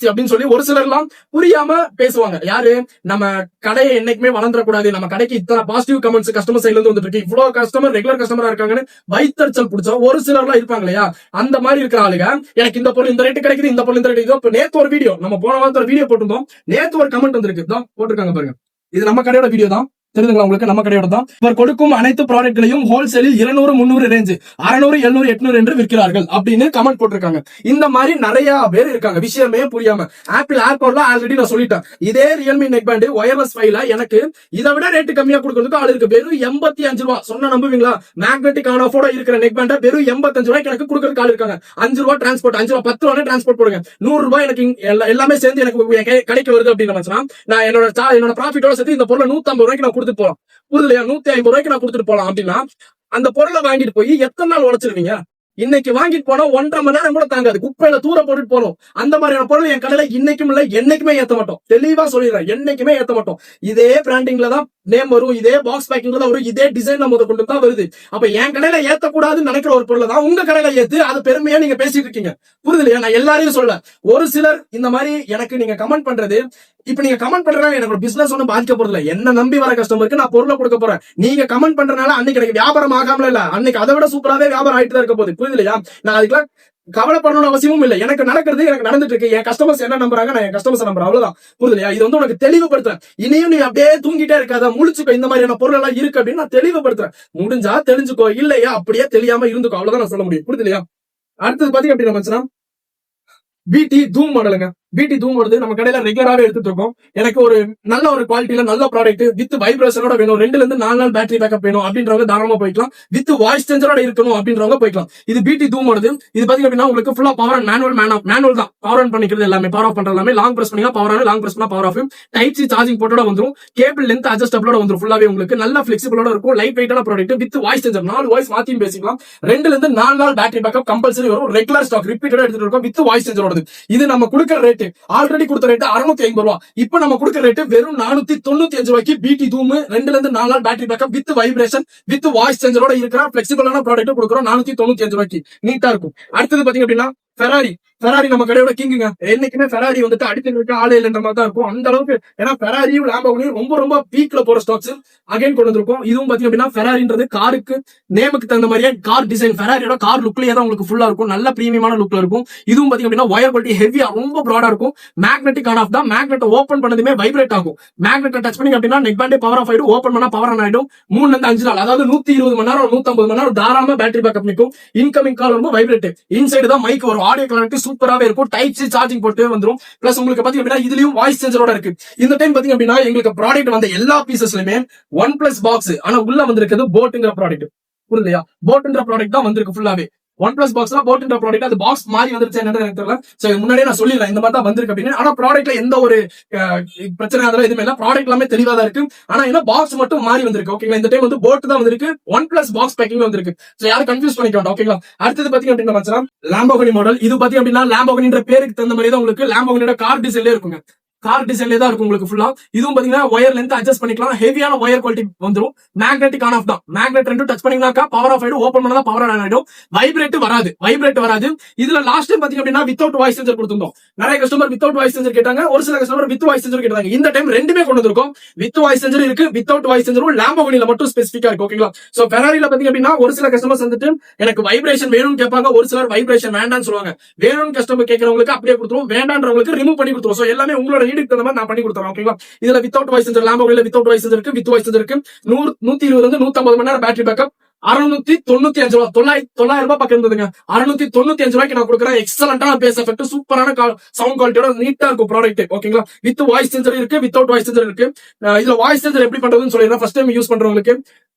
அப்படின்னு சொல்லி ஒரு சிலர் எல்லாம் புரியாம பேசுவாங்க. யாரு, நம்ம கடையை என்னைக்குமே வளர்ந்துடக்கூடாது, நம்ம கடைக்கு இத்தனை பாசிட்டிவ் கமெண்ட்ஸ் கஸ்டமர் சைட்ல இருந்து வந்துட்டு இருக்கு, இவ்வளவு கஸ்டமர் ரெகுலர் கஸ்டமரா இருக்காங்கன்னு வயிற்றுச்சல் பிடிச்சா ஒரு சிலர் எல்லாம் இருப்பாங்க இல்லையா, அந்த மாதிரி இருக்கிற ஆளுங்க எனக்கு இந்த பொருள் இந்த ரேட்டு கிடைக்குது, இந்த பொருள் இந்த ரேட்டு. இப்போ நேத்து ஒரு வீடியோ, நம்ம போன வாரத்துல வீடியோ போட்டிருந்தோம், நேத்து ஒரு கமெண்ட் வந்திருக்கு, போட்டிருக்காங்க பாருங்க. இது நம்ம கடையோட வீடியோ தான், தெரியுதுங்களா உங்களுக்கு, நம்ம கடையோட தான். இவர் கொடுக்கும் அனைத்து ப்ராடக்ட்களையும் ஹோல்சேலில் 200, 300 ரேஞ்சு 600, 700, 800 என்று விற்கிறார்கள் அப்படின்னு கமெண்ட் போட்டிருக்காங்க. இந்த மாதிரி நிறைய பேர் இருக்காங்க, விஷயமே புரியாம. ஆப்பிள் ஏர்பாட்ல ஆல்ரெடி நான் சொல்லிட்டேன், இதே ரியல்மி நெக் பேண்ட் ஒயர்லெஸ் 5ல எனக்கு இதை விட ரேட்டு கம்மியா கொடுக்கறதுக்கு ஆள் இருக்கு. வெறும் 85 ரூபாய் சொன்னா நம்புவீங்களா? மேக்னெட்டிக் ஆன் ஆஃபோட இருக்கிற நெக் பேண்ட வெறும் 85 ரூபாய்க்கு எனக்கு கொடுக்கறதுக்கு ஆள் இருக்காங்க. 5 ரூபாய் டிரான்ஸ்போர்ட், 5 ரூபாய் 10 ரூபாய் டிரான்ஸ்போர்ட் போடுங்க, 100 ரூபாய் எனக்கு எல்லாமே சேர்ந்து எனக்கு கடைக்கு வருது அப்படின்னு நான் என்னோட ப்ராஃபிட்டோட சேர்த்து இந்த பொருளை 150 ரூபாய்க்கு நான் கொடுத்துட்டு போறோம். புரியுதுலையா? 150 ரூபாய்க்கு நான் கொடுத்துட்டு போலாம் அப்படின்னா அந்த பொருளை வாங்கிட்டு போய் எத்தனை நாள் உழைச்சிருவீங்க? இன்னைக்கு வாங்கிட்டு போனா 1.5 மணி நேரம் கூட தாங்காது, குப்பையில தூர போட்டுட்டு போறோம். அந்த மாதிரியான பொருள் என் கடையில இன்னைக்கும் இல்ல, என்னைக்குமே ஏத்த மாட்டோம். தெளிவா சொல்லிடுறேன், என்னைக்குமே ஏத்த மாட்டோம். இதே பிராண்டிங்ல தான் நேம் வரும், இதே பாக்ஸ் பேக்கிங்ல தான் வரும், இதே டிசைன் நம்ம கொண்டு தான் வருது. அப்ப என் கடையில ஏத்தக்கூடாதுன்னு நினைக்கிற ஒரு பொருளை தான் உங்க கடையில ஏத்து அது பெருமையா நீங்க பேசிட்டு இருக்கீங்க. புரியுது இல்லையா? நான் எல்லாரையும் சொல்ல, ஒரு சிலர் இந்த மாதிரி எனக்கு நீங்க கமெண்ட் பண்றது, இப்ப நீங்க கமெண்ட் பண்றதுனால எனக்கு ஒரு பிசினஸ் ஒன்னும் பாதிக்க போறது இல்ல. என்ன நம்பி வர கஸ்டமருக்கு நான் பொருளை கொடுக்க போறேன். நீங்க கமெண்ட் பண்றதுனால அன்னைக்கு எனக்கு வியாபாரம் ஆகாமல இல்ல, அன்னைக்கு அதை விட சூப்பராவே வியாபாரம் ஆயிட்டு தான் இருக்க போகுது. புரியுது இல்லையா? நான் அதுக்கெல்லாம் கவலைப்படணும் அவசியமும் இல்லை. எனக்கு நடக்கிறது எனக்கு நடந்துட்டு இருக்கு, என் கஸ்டமர்ஸ் என்ன நம்புறாங்க, நான் என் கஸ்டமர்ஸ் நம்புறேன், அவ்வளவுதான். புரியுது இல்லையா? இது வந்து உனக்கு தெளிவுபடுத்துறேன். இனியும் நீ அப்படியே தூங்கிட்டே இருக்காத, முழிச்சுக்கோ, இந்த மாதிரியான பொருள் எல்லாம் இருக்கு அப்படின்னு நான் தெளிவுபடுத்துறேன். முடிஞ்சா தெரிஞ்சுக்கோ, இல்லையா அப்படியே தெரியாம இருந்துக்கோ, அவ்வளவுதான் நான் சொல்ல முடியும். புரியுது இல்லையா? அடுத்தது பாத்தீங்க அப்படின்னா BT தூம் மாடலுங்க. BT தூம் வருது, நம்ம கடையில ரெகுலராவே எடுத்துட்டு இருக்கோம். எனக்கு ஒரு நல்ல ஒரு குவாலிட்டியில நல்ல ப்ராடக்ட் வித் வைப்ரேஷனோட வேணும், 2 ல இருந்து 4 நாள் பேட்டரி பேக்கப் வேணும் அப்படின்றவங்க தாராளமா போய்க்கலாம். வித் வாய்ஸ் சேஞ்சரோட இருக்கணும் அப்படின்றவங்க போய்க்கலாம். இது BT தூம் வருது. இது பாத்தீங்க அப்படின்னா உங்களுக்கு ஃபுல்லா பவர் அண்ட் மேனுவல் தான். பவர் ஆன் பண்ணிக்கிறது எல்லாமே, பவர் ஆஃப் பண்றது எல்லாமே. லாங் பிரஸ் பண்ணீங்கன்னா பவர் ஆன், லாங் பிரஸ் பண்ணா power off. Type C charging போர்ட்டோட வந்துரும், கேபிள் லென்த் அட்ஜஸ்டபிளோட வந்துரும். ஃபுல்லாவே உங்களுக்கு நல்ல பிளெக்சிபிளோட இருக்கும், லைட் வெயிட்டான product with voice changer. 4 voice மாத்தியும் பேசிக்கலாம். 2 ல இருந்து 4 நாள் பேட்டரி பேக்கப் கம்பல்சரி வரும். ரெகுலர் ஸ்டாக் ரிப்பீட்டடா எடுத்துட்டு இருக்கோம் வித் வாய்ஸ் சேஞ்சரோட. இது நம்ம கொடுக்கிற ரேட், ஆல்ரெடி கொடுத்த ரேட் 650 ரூபாய். இப்ப நம்ம கொடுக்கிற ரேட் வெறும் 495 ரூபாய்க்கு BT தூம் 2 ல இருந்து 4 நாள் battery backup with vibration with voice சேஞ்சரோட இருக்கிற பிளெக்சிபிளான ப்ராடக்ட் கொடுக்குறோம் 495 ரூபாய்க்கு. நீட்டா இருக்கும். அடுத்தது பாத்தீங்க அப்படின்னா ஃபெராரி நம்ம கடையோட கிங்குங்க. என்னைக்குமே ஃபெராரி வந்துட்டு அடிக்கிறதுக்கு ஆளே இல்லைன்ற மாதிரி தான் இருக்கும். அந்த அளவுக்கு ஏன்னா ஃபெராரியும் லாம்போர்கினியும் ரொம்ப ரொம்ப பீக்ல போற ஸ்டாக்ஸ் அகைன் கொண்டு வந்திருக்கும். இதுவும் பாத்தீங்க அப்படின்னா ஃபெராரின்றது காருக்கு நேமுக்கு தகுந்த மாதிரியே கார் டிசைன் ஃபெராரியோட கார் லுக்லயே தான் உங்களுக்கு ஃபுல்லா இருக்கும். நல்ல பிரீமியமான லுக்ல இருக்கும். இதுவும் பாத்தீங்க அப்படின்னா ஒயர் குவாலிட்டி ஹெவியா ரொம்ப ப்ராடா இருக்கும். மேக்னெட்டிக் ஆன் ஆஃப் தான். மேக்னெட் ஓபன் பண்ணதுமே வைப்ரேட் ஆகும். மேக்னெட்டை டச் பண்ணி அப்படின்னா நெக் பேண்டே பவர் ஆஃப் ஆயிடும். ஓபன் பண்ணா பவர் ஆன் ஆயிடும். 3 ல இருந்து 5 நாள், அதாவது 120 மணி நேரம் 150 மணி நேரம் தாராளமா பேட்டரி பேக்கப் நிற்கும். இன்கமிங் கால் ரொம்ப வைப்ரேட். இன்சைடு தான் மைக் வரும். ஆடியோ கிளாரிட்டி சூப்பராவே இருக்கும். டைப் சி சார்ஜிங் போட்டு வந்துரும். பிளஸ் உங்களுக்கு பாத்தீங்க அப்படின்னா இதுலயும் வாய்ஸ் சென்சரோட இருக்கு. இந்த டைம் பாத்தீங்க அப்படின்னா எங்களுக்கு ப்ராடக்ட் வந்த எல்லா பீசஸ்லயுமே ஒன் பிளஸ் பாக்ஸ், ஆனா உள்ள வந்திருக்கிறது போட்டுங்கிற ப்ராடக்ட். புரியலையா? போட்டுன்ற ப்ராடக்ட் தான் வந்திருக்கு ஃபுல்லாவே. ஒன் பிளஸ் பாக்ஸ்ல போட்டுன்ற ப்ராடக்ட் அது பாக்ஸ் மாறி வந்துருச்சு என்னன்னு எனக்கு தெரியல. சோ முன்னாடியே நான் சொல்லிடுறேன் இந்த மாதிரி தான் வந்திருக்கு அப்படின்னு. ஆனா ப்ராடக்ட்ல எந்த ஒரு பிரச்சனை அதெல்லாம் எதுவுமே இல்ல. ப்ராடக்ட் எல்லாமே தெளிவா தான் இருக்கு. ஆனா என்ன பாக்ஸ் மட்டும் மாறி வந்திருக்கு. ஓகேங்களா? இந்த டைம் வந்து போட்டு தான் வந்திருக்கு. ஒன் பிளஸ் பாக்ஸ் பேக்கிங் வந்திருக்கு. சோ யாரும் கன்ஃபியூஸ் பண்ணிக்க வேண்டாம். ஓகேங்களா? அடுத்தது பாத்தீங்க அப்படின்னா மச்சான் லாம்போர்கினி மாடல். இது பாத்தீங்க அப்படின்னா லாம்போர்கினின்ற பேருக்கு தகுந்த மாதிரி தான் உங்களுக்கு லாம்போர்கினியோட கார் டிசைன்ல இருக்குங்க. கார் டிசைன்ல தான் இருக்கும் உங்களுக்கு ஃபுல்லா. இதுவும் பாத்தீங்கன்னா ஒயர் லென்த் அட்ஜஸ்ட் பண்ணிக்கலாம். ஹெவியான ஒயர் குவாலிட்டி வந்துரும். மேக்னெட்டிக் ஆன் ஆஃப் தான். மேக்னெட் ரெண்டும் டச் பண்ணீங்கன்னாக்கா பவர் ஆஃப் ஆயிடும். ஓபன் பண்ணா பவர் ஆன் ஆயிடும். வைப்ரேட் வராது. இதுல லாஸ்ட் டைம் பாத்தீங்க அப்படின்னா வித்அவுட் வாய்ஸ் சென்சர் கொடுத்திருந்தோம். நிறைய கஸ்டமர் வித்அவுட் வாய்ஸ் சென்சர் கேட்டாங்க. ஒரு சில கஸ்டமர் வித் வாய்ஸ் சென்சர் கேட்டாங்க. இந்த டைம் ரெண்டுமே கொண்டு வந்திருக்கோம். வித் வாய்ஸ் சென்சர் இருக்கு, வித்அவுட் வாய்ஸ் சென்சரும் லாம்போர்கினில மட்டும் ஸ்பெசிஃபிக்கா இருக்கு. ஓகேங்களா? சோ ஃபெராரில பாத்தீங்க அப்படின்னா ஒரு சில கஸ்டமர்ஸ் வந்துட்டு எனக்கு வைப்ரேஷன் வேணும்னு கேட்பாங்க. ஒரு சிலர் வைப்ரேஷன் வேண்டாம்னு சொல்லுவாங்க. வேணும்னு கஸ்டமர் கேட்கறவங்களுக்கு அப்படியே கொடுத்துருவோம். வேண்டான்றவங்களுக்கு ரிமூவ் பண்ணி கொடுத்துருவோம். சோ எல்லாமே உங்களோட நீடுக்கு தகுந்த மாதிரி நான் பண்ணி கொடுத்துறேன். ஓகேங்களா? இதுல வித்அவுட் வாய்ஸ் சென்சர் லாம்போர்கினில வித்அவுட் வாய்ஸ் சென்சர் இருக்கு, வித் வாய்ஸ் சென்சர் இருக்கு. 120 இருந்து 150 மணி நேரம் பேட்டரி பேக்கப். 695 ரூபாய், 900 ரூபாய் பக்கம் இருந்ததுங்க. 695 ரூபாய்க்கு நான் கொடுக்குறேன். எக்ஸலண்டான பேஸ் எஃபெக்ட், சூப்பரான சவுண்ட் குவாலிட்டியோட நீட்டா இருக்கும் ப்ராடக்ட். ஓகேங்களா? வித் வாய்ஸ் சென்சர் இருக்கு, வித்அவுட் வாய்ஸ் சென்சர் இருக்கு. இதுல வாய்ஸ் சென்சர் எப்படி பண்றதுன்னு சொல்லிடுறேன். ஃபர்ஸ்ட் டைம் யூஸ் பண்றவங்களுக்கு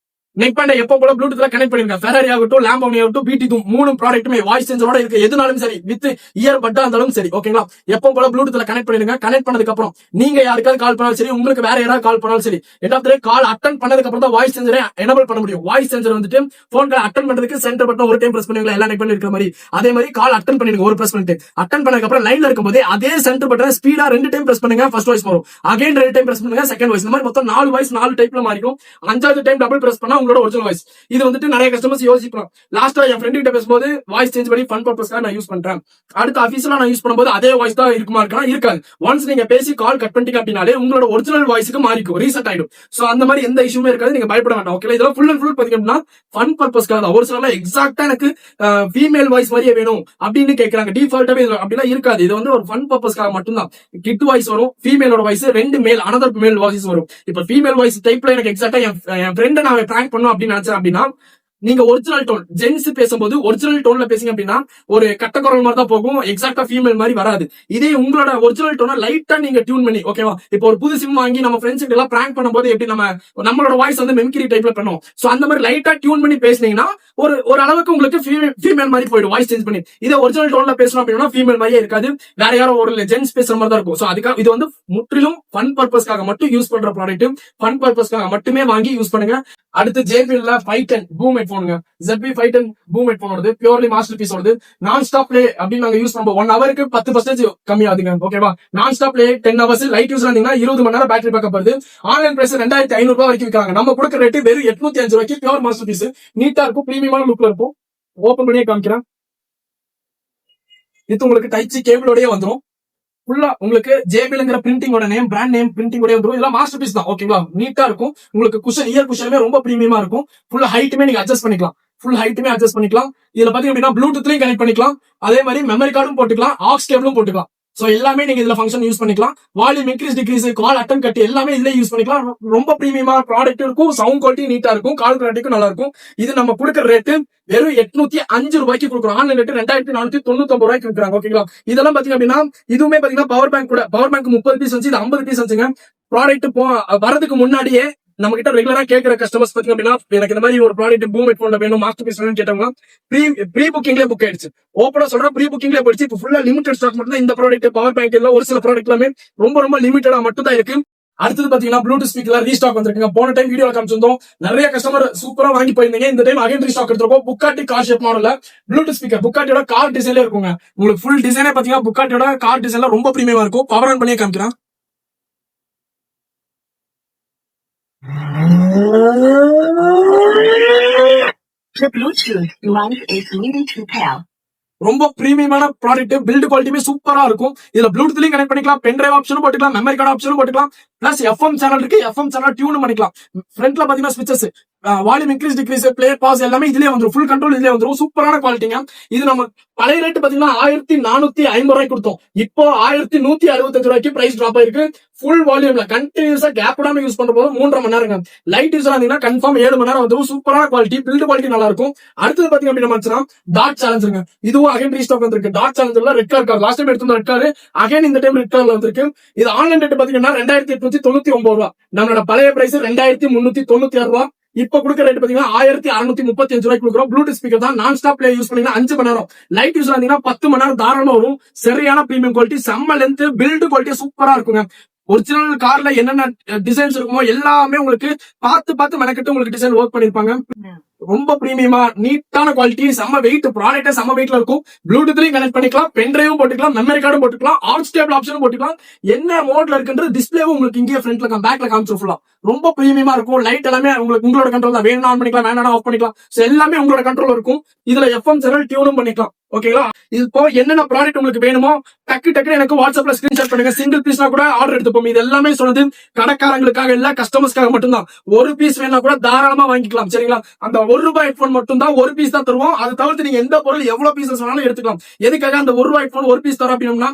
நெக் பேண்டை எப்போ போல ப்ளூடூத்ல கனெக்ட் பண்ணிருங்க. ஃபெராரி ஆகட்டும், லாம்போர்கினி ஆகட்டும், பிடி 3 ப்ராடக்ட்டுமே வாய்ஸ் சென்சரோட இருக்கு. எதுனாலும் சரி, வித் இயர் பட்டா இருந்தாலும் சரி. ஓகேங்களா? எப்போ போல ப்ளூடூத்ல கனெக்ட் பண்ணிருங்க. கனெக்ட் பண்ணதுக்கு அப்புறம் நீங்க யாருக்காவது கால் பண்ணாலும் சரி, உங்களுக்கு வேற யாராவது கால் பண்ணாலும் சரி, எட்டாவது கால் அட்டன் பண்ணதுக்கு அப்புறம் தான் வாய்ஸ் சென்சரை எனேபிள் பண்ண முடியும். வாய்ஸ் சென்சர் வந்துட்டு போன் கால் அட்டன் பண்றதுக்கு சென்டர் பட்டன் ஒரு டைம் பிரஸ் பண்ணுவீங்களா, எல்லாம் நெக் பண்ணி இருக்கிற மாதிரி. அதே மாதிரி கால் அட்டன் பண்ணிடுங்க ஒரு பிரஸ் பண்ணிட்டு. அட்டன் பண்ணதுக்கு அப்புறம் லைன்ல இருக்கும்போது அதே centre button speedo 2 time press பண்ணுங்க. ஃபர்ஸ்ட் வாய்ஸ் வரும். அகைன் 2 டைம் பிரஸ் பண்ணுங்க, செகண்ட் வாய்ஸ். இந்த மாதிரி மொத்தம் 4 வாய்ஸ் 4 டைப்ல மாறிக்கும். 5வது டைம் டபுள் பிரஸ் பண்ணா உங்களோட ஒரிஜினல் வாய்ஸ். இது வந்துட்டு நிறைய கஸ்டமர்ஸ் யோசிக்கலாம். லாஸ்டா என் ஃப்ரெண்ட் கிட்ட பேசும்போது வாய்ஸ் சேஞ்ச் பண்ணி ஃபன் பர்பஸ்க்காக நான் யூஸ் பண்றேன். அடுத்த ஆபீஸ்ல நான் யூஸ் பண்ணும்போது அதே வாய்ஸ் தான் இருக்குமா இருக்காது. ஒன்ஸ் நீங்க பேசி கால் கட் பண்ணிட்டீங்க அப்படின்னாலே உங்களோட ஒரிஜினல் வாய்ஸ்க்கு மாறிக்கும், ரீசெட் ஆயிடும். சோ அந்த மாதிரி எந்த இஷ்யூமே இருக்காது. நீங்க பயப்பட வேண்டாம். ஓகே, இதெல்லாம் ஃபுல் அண்ட் ஃபுல் பாத்தீங்கன்னா ஃபன் பர்பஸ்க்காக தான். ஒரு சில எக்ஸாக்ட்டா எனக்கு ஃபீமேல் வாய்ஸ் மாதிரியே வேணும் அப்படின்னு கேட்கறாங்க. டிஃபால்ட்டாவே அப்படிலாம் இருக்காது. இது வந்து ஒரு ஃபன் பர்பஸ்க்காக மட்டும்தான். கிட் வாய்ஸ் வரும், ஃபீமேலோட வாய்ஸ், 2 மேல் அனதர் மேல் வாய்ஸ் வரும். இப்ப ஃபீமேல் வாய்ஸ் டைப்ல எனக்கு எக்ஸாக்ட்டா என் ஃப்ரெண்டை நான் பிராங்க் பண்ணும் அப்படின்னு நினைச்சேன் அப்படின்னா நீங்க ஒரிஜினல் டோன் ஜென்ஸ் பேசும்போது ஒரிஜினல் டோன்ல பேசிங்க அப்படின்னா ஒரு கட்டக்குரல் மாதிரி தான் போகும். எக்ஸாக்டா ஃபீமேல் மாதிரி வராது. இதே உங்களோட ஒரிஜினல் டோனை லைட்டா நீங்க டியூன் பண்ணி, ஓகேவா? இப்போ ஒரு புது சிம் வாங்கி நம்ம ஃப்ரெண்ட்ஸ் எல்லாம் பிராங்க் பண்ணும்போது எப்படி நம்மளோட வாய்ஸ் வந்து மெமிக்ரி டைப்ல பண்ணுவோம். சோ அந்த மாதிரி லைட்டா டியூன் பண்ணி பேசினீங்கன்னா ஒரு அளவுக்கு உங்களுக்கு ஃபீமேல் மாதிரி போயிடும் வாய்ஸ் சேஞ்ச் பண்ணி. இதே ஒரிஜினல் டோன்ல பேசணும் அப்படின்னா ஃபீமேல் மாதிரியே இருக்காது. வேற யாரோ ஒரு ஜென்ஸ் பேசுற மாதிரி தான் இருக்கும். சோ அதுக்காக இது வந்து முற்றிலும் ஃபன் பர்பஸ்க்காக மட்டும் யூஸ் பண்ற ப்ராடக்ட். ஃபன் பர்பஸ்க்காக மட்டுமே வாங்கி யூஸ் பண்ணுங்க. அடுத்து JBL 510 பூம் ஹெட்போனுங்க. ZB510 பூம் ஹெட்போன் வருது. பியூர்லி மாஸ்டர் பீஸ் வருது. நான் ஸ்டாப் பிளே அப்படின்னு நாங்க யூஸ் பண்ணுவோம். 1 ஹவருக்கு 10% கம்மியாகுதுங்க. ஓகேவா? நான் stop play 10 hours light use இருந்தீங்கன்னா 20 மணி நேரம் பேட்டரி பேக்கப் வருது. ஆன்லைன் பிரைஸ் 2500 ரூபாய் வரைக்கும் விற்கிறாங்க. நம்ம கொடுக்குற ரேட்டு வெறும் 805 ரூபாய்க்கு பியூர் மாஸ்டர் பீஸ். நீட்டா இருக்கும், பிரீமியமான லுக்ல இருக்கும். ஓபன் பண்ணியே காமிக்கிறேன். இது உங்களுக்கு டைப் சி கேபிளோடய வந்துரும். ஃபுல்லா உங்களுக்கு JBLங்கிற பிரிண்டிங்கோட நேம், பிராண்ட் நேம் பிரிண்டிங்கோட வந்துரும். இதெல்லாம் மாஸ்டர் பீஸ் தான். ஓகேங்களா? நீட்டா இருக்கும். உங்களுக்கு குஷன், இயர் குஷனுமே ரொம்ப பிரீமியமா இருக்கும். ஃபுல்லா ஹைட்டுமே நீங்க அட்ஜஸ்ட் பண்ணிக்கலாம். ஃபுல் ஹைட்டுமே அட்ஜஸ்ட் பண்ணிக்கலாம். இதுல பாத்தீங்க அப்படின்னா ப்ளூடூத்லயும் கனெக்ட் பண்ணிக்கலாம். அதே மாதிரி மெமரி கார்டும் போட்டுக்கலாம், ஆக்ஸ் கேபிளும் போட்டுக்கலாம். சோ எல்லாமே நீங்க இதுல ஃபங்க்ஷன் யூஸ் பண்ணிக்கலாம். Volume increase degrees, call attend cut எல்லாமே இதுல யூஸ் பண்ணிக்கலாம். ரொம்ப பிரீமியமா ப்ராடக்ட் இருக்கும். சவுண்ட் குவாலிட்டி நீட்டா இருக்கும். கால் குவாலிட்டிக்கும் நல்லா இருக்கும். இது நம்ம கொடுக்குற ரேட்டு வெறும் 805 ரூபாய்க்கு கொடுக்குறோம். ஆன்லைன் ரேட்டு 2499 ரூபாய்க்கு விற்கிறாங்க. ஓகேங்களா? இதெல்லாம் பாத்தீங்க அப்படின்னா இதுவுமே பாத்தீங்கன்னா பவர் பேங்க் கூட, பவர் பேங்க் 30 பீஸ் வந்து இது 50 பீஸ் வந்துங்க. ப்ராடக்ட் வரதுக்கு முன்னாடியே நம்ம கிட்ட ரெகுலரா கேட்கிற கஸ்டமர்ஸ் பாத்தீங்க அப்படின்னா எனக்கு இந்த மாதிரி ஒரு ப்ராடக்ட் பூம் ஹெட்போன் வேணும், மாஸ்டர் பீஸ் வேணும்னு கேட்டவங்க ப்ரீ புக்கிங்லேயே புக் ஆயிடுச்சு. ஓப்பனா சொல்றேன், ப்ரீ புக்கிங்லேயே போயிடுச்சு. இப்போ ஃபுல்லா லிமிடெட் ஸ்டாக் மட்டும் தான் இந்த ப்ராடக்ட். பவர் பேங்க் எல்லாம் ஒரு சில ப்ராடக்ட் எல்லாமே ரொம்ப ரொம்ப லிமிட்டடா மட்டும் தான் இருக்கு. அடுத்தது பாத்தீங்கன்னா ப்ளூடூத் ஸ்பீக்கர்ல ரீஸ்டாக் வந்திருக்குங்க. போன டைம் வீடியோ காமிச்சிருந்தோம். நிறைய கஸ்டமர் சூப்பரா வாங்கி போயிருந்தீங்க. இந்த டைம் அகைன் ரீஸ்டாக் எடுத்திருக்கோம். புக்காட்டி கார் ஷேப் மாடல்ல ப்ளூடூத் ஸ்பீக்கர். புக்காட்டியோட கார் டிசைன்ல இருக்குங்க. உங்களுக்கு ஃபுல் டிசைனே பாத்தீங்கன்னா புக்காட்டியோட கார் டிசைன்ல ரொம்ப பிரீமியமா இருக்கும். பவர் ஆன் பண்ணியே காமிக்கிறேன். The Bluetooth device is ready to pair. ரொம்ப பிரீமியமான ப்ராடக்ட், பில்ட் குவாலிட்டியுமே சூப்பரா இருக்கும். இதுல ப்ளூடூத்லயும் கனெக்ட் பண்ணிக்கலாம், பென் டிரைவ் ஆப்ஷனும் போட்டுக்கலாம், மெமரி கார்டு ஆப்ஷனும் போட்டுக்கலாம், பிளஸ் எஃப்எம் சேனல் இருக்கு, எஃப்எம் சேனல் டியூன் பண்ணிக்கலாம். ஃப்ரண்ட்ல பாத்தீங்கன்னா ஸ்விட்சஸ், volume increase decrease, play pause எல்லாமே இதுலயே வந்துரும். ஃபுல் கண்ட்ரோல் இதுலயே வந்துரும். சூப்பரான குவாலிட்டிங்க. இது நம்ம பழைய ரேட் பாத்தீங்கன்னா 1450 ரூபாய்க்கு கொடுத்தோம். இப்போ 1165 ரூபாய்க்கு பிரைஸ் டிராப் ஆயிருக்கு. ஃபுல் வால்யூம்ல கண்டினியூஸா கேப் விடாம யூஸ் பண்ற போது 3.5 மணி நேரம். லைட் யூஸ் ஆனீங்கன்னா கன்ஃபார்ம் 7 மணி நேரம் வந்துரும். சூப்பரான குவாலிட்டி, பில்ட் குவாலிட்டி நல்லா இருக்கும். அடுத்தது பாத்தீங்க அப்படின்னா டாட் சேலஞ்சுங்க. இதுவும் அகைன் ரீஸ்டாக் வந்திருக்கு. டாட் சேலஞ்சுல ரெட் கலர், லாஸ்ட் டைம் எடுத்து ரெட் கலர், அகைன் இந்த டைம் ரெட் கலர்ல வந்திருக்கு. இது ஆன்லைன் ரேட் பாத்தீங்கன்னா 2899 ரூபாய். நம்மளோட பழைய பிரைஸ் 2396 ரூபாய். இப்ப கொடுக்குற ரேட் பாத்தீங்கன்னா 1635 ரூபாய்க்கு கொடுக்குறோம். ப்ளூடூத் ஸ்பீக்கர் தான். நான் ஸ்டாப் பிளே யூஸ் பண்ணீங்கன்னா 5 மணி நேரம், லைட் யூஸ் ஆனீங்கன்னா 10 மணி நேரம் தாராளமா வரும். சரியான பிரீமியம் குவாலிட்டி, செம்ம லென்த், பில்ட் குவாலிட்டி சூப்பரா இருக்குங்க. ஒரிஜினல் கார்ல என்னென்ன டிசைன்ஸ் இருக்குமோ எல்லாமே உங்களுக்கு பார்த்து மெனக்கிட்டு உங்களுக்கு டிசைன் ஒர்க் பண்ணிருப்பாங்க. ரொம்ப பிரீமியமா நீட்டான குவாலிட்டி, செம்ம வெயிட், ப்ராடக்ட் செம்ம வெயிட்ல இருக்கும். ப்ளூடூத்லயும் கனெக்ட் பண்ணிக்கலாம், பென் டிரைவும் போட்டுக்கலாம், மெமரி கார்டும் போட்டுக்கலாம், ஆன் ஸ்டேபிள் ஆப்ஷனும் போட்டுக்கலாம். என்ன மோட்ல இருக்குன்றது டிஸ்பிளேவும் உங்களுக்கு இங்கே ஃப்ரண்ட்ல பேக்ல காமிச்சிரும். ஃபுல்லா ரொம்ப பிரீமியமா இருக்கும். லைட் எல்லாமே உங்களுக்கு உங்களோட கண்ட்ரோல் தான். வேணும் ஆன் பண்ணிக்கலாம், வேணா ஆஃப் பண்ணிக்கலாம். எல்லாமே உங்களோட கண்ட்ரோல் இருக்கும். இதுல எஃப்எம் சேனல் டியூனும் பண்ணிக்கலாம். ஓகேங்களா? இப்போ என்னென்ன ப்ராடக்ட் உங்களுக்கு வேணுமோ டக்கு எனக்கு வாட்ஸ்அப்ல ஸ்கிரீன்ஷாட் பண்ணுங்க. சிங்கிள் பீஸ்னா கூட ஆர்டர் எடுத்துப்போம். இது எல்லாமே சொன்னது கடைக்காரங்களுக்காக இல்ல, கஸ்டமர்ஸ்க்காக மட்டும்தான். ஒரு பீஸ் வேணா கூட தாராளமா வாங்கிக்கலாம். சரிங்களா? அந்த ₹1 ஹெட்போன் மட்டும் தான் ஒரு பீஸ் தான் தருவோம். அதை தவிர்த்து நீங்க எந்த பொருள் எவ்வளவு பீசஸ் வேணாலும் எடுத்துக்கலாம். எதுக்காக அந்த ₹1 ஹெட்போன் ஒரு பீஸ் தரோம் அப்படின்னா,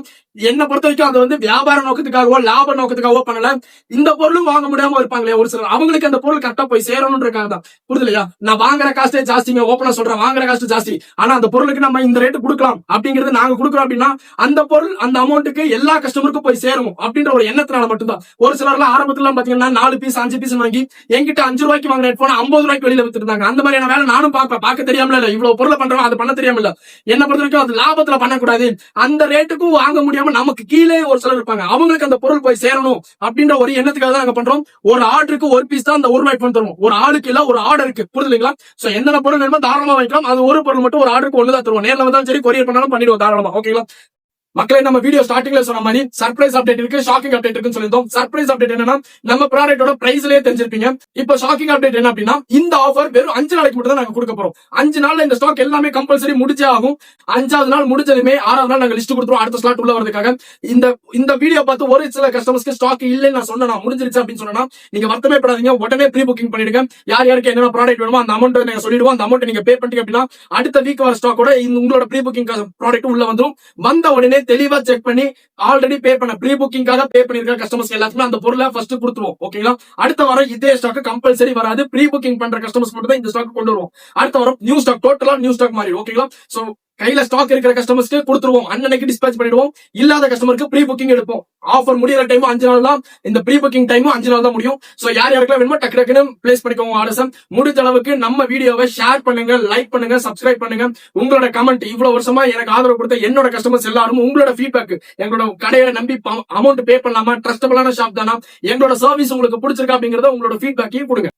என்ன பொறுத்த வரைக்கும் அது வந்து வியாபார நோக்கத்துக்காகவோ லாப நோக்கத்துக்காகவோ பண்ணல. இந்த பொருளும் வாங்க முடியாம இருப்பாங்களே ஒரு சிலர், அவங்களுக்கு அந்த பொருள் கரெக்டா போய் சேரணும்ன்றதுக்காக தான். புரியுதுலையா? நான் வாங்குற காஸ்டே ஜாஸ்திங்க, ஓப்பனா சொல்றேன், வாங்குற காஸ்ட் ஜாஸ்தி. ஆனா அந்த பொருளுக்கு நம்ம இந்த ரேட்டு கொடுக்கலாம் அப்படிங்கறது நாங்க கொடுக்குறோம் அப்படின்னா, அந்த பொருள் அந்த அமௌண்ட்டுக்கு எல்லா கஸ்டமருக்கும் போய் சேரும் அப்படின்ற ஒரு எண்ணத்தினால மட்டும்தான். ஒரு சிலர்லாம் ஆரம்பத்துல பாத்தீங்கன்னா 4 பீஸ் 5 பீஸ் வாங்கி என்கிட்ட 5 ரூபாய்க்கு வாங்கின ஹெட்போன் 50 ரூபாய்க்கு வெளியில வித்துருந்தாங்க. அந்த மாதிரியான வேலை நானும் பார்க்க தெரியாமல இல்ல, இவ்வளவு பொருளை பண்றோம் அதை பண்ண தெரியாம இல்ல. என்ன பொறுத்த வரைக்கும் அது லாபத்துல பண்ணக்கூடாது. அந்த ரேட்டுக்கும் வாங்க முடியாம நமக்கு கீழே ஒரு சிலர் இருப்பாங்க, அவங்களுக்கு அந்த பொருள் போய் சேரணும் அப்படின்ற ஒரு எண்ணத்துக்காக தான் நாங்க பண்றோம். ஒரு ஆர்டருக்கு ஒரு பீஸ் தான் அந்த ₹1 ஹெட்போன் தருவோம். ஒரு ஆளுக்கு இல்ல, ஒரு ஆர்டருக்கு. புரியுதுங்களா? சோ என்னென்ன பொருள் வேணுமோ தாராளமா வாங்கிக்கலாம். அது ஒரு பொருள் மட்டும் ஒரு ஆர்டருக்கு ஒண்ணுதான் தருவோம். நேர்ல வந்தாலும் சரி, கொரியர் பண்ணாலும் பண்ணிடுவோம் தாராளமா. ஓகேங்களா? மக்களே, நம்ம வீடியோ ஸ்டார்டிங்ல சொன்ன மாதிரி சர்ப்ரைஸ் அப்டேட் இருக்கு, ஷாக்கிங் அப்டேட் இருக்குன்னு சொல்லியிருந்தோம். சர்ப்ரைஸ் அப்டேட் என்னன்னா, நம்ம ப்ராடக்ட்டோட பிரைஸ்லயே தெரிஞ்சிருப்பீங்க. இப்போ ஷாக்கிங் அப்டேட் என்ன அப்படின்னா, இந்த ஆஃபர் வெறும் 5 நாளைக்கு மட்டும் தான் நாங்க கொடுக்க போறோம். 5 நாள்ல இந்த ஸ்டாக் எல்லாமே கம்பல்சரி முடிச்சே ஆகும். 5வது நாள் முடிஞ்சதுமே 6வது நாள் நாங்க லிஸ்ட் கொடுத்துருவோம் அடுத்த ஸ்லாட் உள்ள வரதுக்காக. இந்த வீடியோ பார்த்து ஒரு சில கஸ்டமர்ஸ்க்கு ஸ்டாக் இல்லைன்னு நான் சொன்னா, முடிஞ்சிருச்சு அப்படின்னு சொன்னா, நீங்க வருத்தமே படாதீங்க. உடனே ப்ரீ புக்கிங் பண்ணிடுங்க. யார் யாருக்கு என்னென்ன ப்ராடக்ட் வேணுமோ அந்த அமௌண்ட் நீங்க சொல்லிடுவோம். அந்த அமௌண்ட் நீங்க பே பண்ணிட்டீங்க அப்படின்னா அடுத்த வீக் வர ஸ்டாக்கோட உங்களோட ப்ரீ புக்கிங் ப்ராடக்ட் உள்ள வந்துரும். வந்த உடனே தெளிவா செக் பண்ணி ஆல்ரெடி பே பண்ண ப்ரீ புக்கிங்காக பே பண்ணிருக்க கஸ்டமர்ஸ் எல்லாத்துக்குமே அந்த பொருளை ஃபர்ஸ்ட் கொடுத்துருவோம். ஓகேங்களா? அடுத்த வாரம் இதே ஸ்டாக் கம்பல்சரி வராது. ப்ரீ புக்கிங் பண்ற கஸ்டமர்ஸ் மட்டும் தான் இந்த ஸ்டாக் கொண்டு வருவோம். அடுத்த வாரம் நியூ ஸ்டாக், டோட்டலா நியூ ஸ்டாக் மாதிரி. ஓகேங்களா? சோ கையில ஸ்டாக் இருக்கிற கஸ்டமர்ஸ்க்கு கொடுத்துருவோம். அன்னைக்கு டிஸ்பேச் பண்ணிடுவோம். இல்லாத கஸ்டமருக்கு ப்ரீ புக்கிங் எடுப்போம். ஆஃபர் முடியற டைம் 5 நாள் தான். இந்த ப்ரீ புக்கிங் டைம் 5 நாள் தான் முடியும். சோ யார் யாருக்கெல்லாம் வேணுமோ டக்குன்னு பிளேஸ் பண்ணிக்கோங்க ஆர்டர்ஸ். முடிஞ்ச அளவுக்கு நம்ம வீடியோவை ஷேர் பண்ணுங்க, லைக் பண்ணுங்க, சப்ஸ்கிரைப் பண்ணுங்க. உங்களோட கமெண்ட், இவ்வளவு வருஷமா எனக்கு ஆதரவு கொடுத்த என்னோட கஸ்டமர்ஸ் எல்லாரும் உங்களோட ஃபீட்பேக், எங்களோட கடையை நம்பி அமௌண்ட் பே பண்ணலாமா, ட்ரஸ்டபிளான ஷாப் தானா, எங்களோட சர்வீஸ் உங்களுக்கு பிடிச்சிருக்கா அப்படிங்கறத உங்களோட ஃபீட்பேக்கையும் கொடுங்க.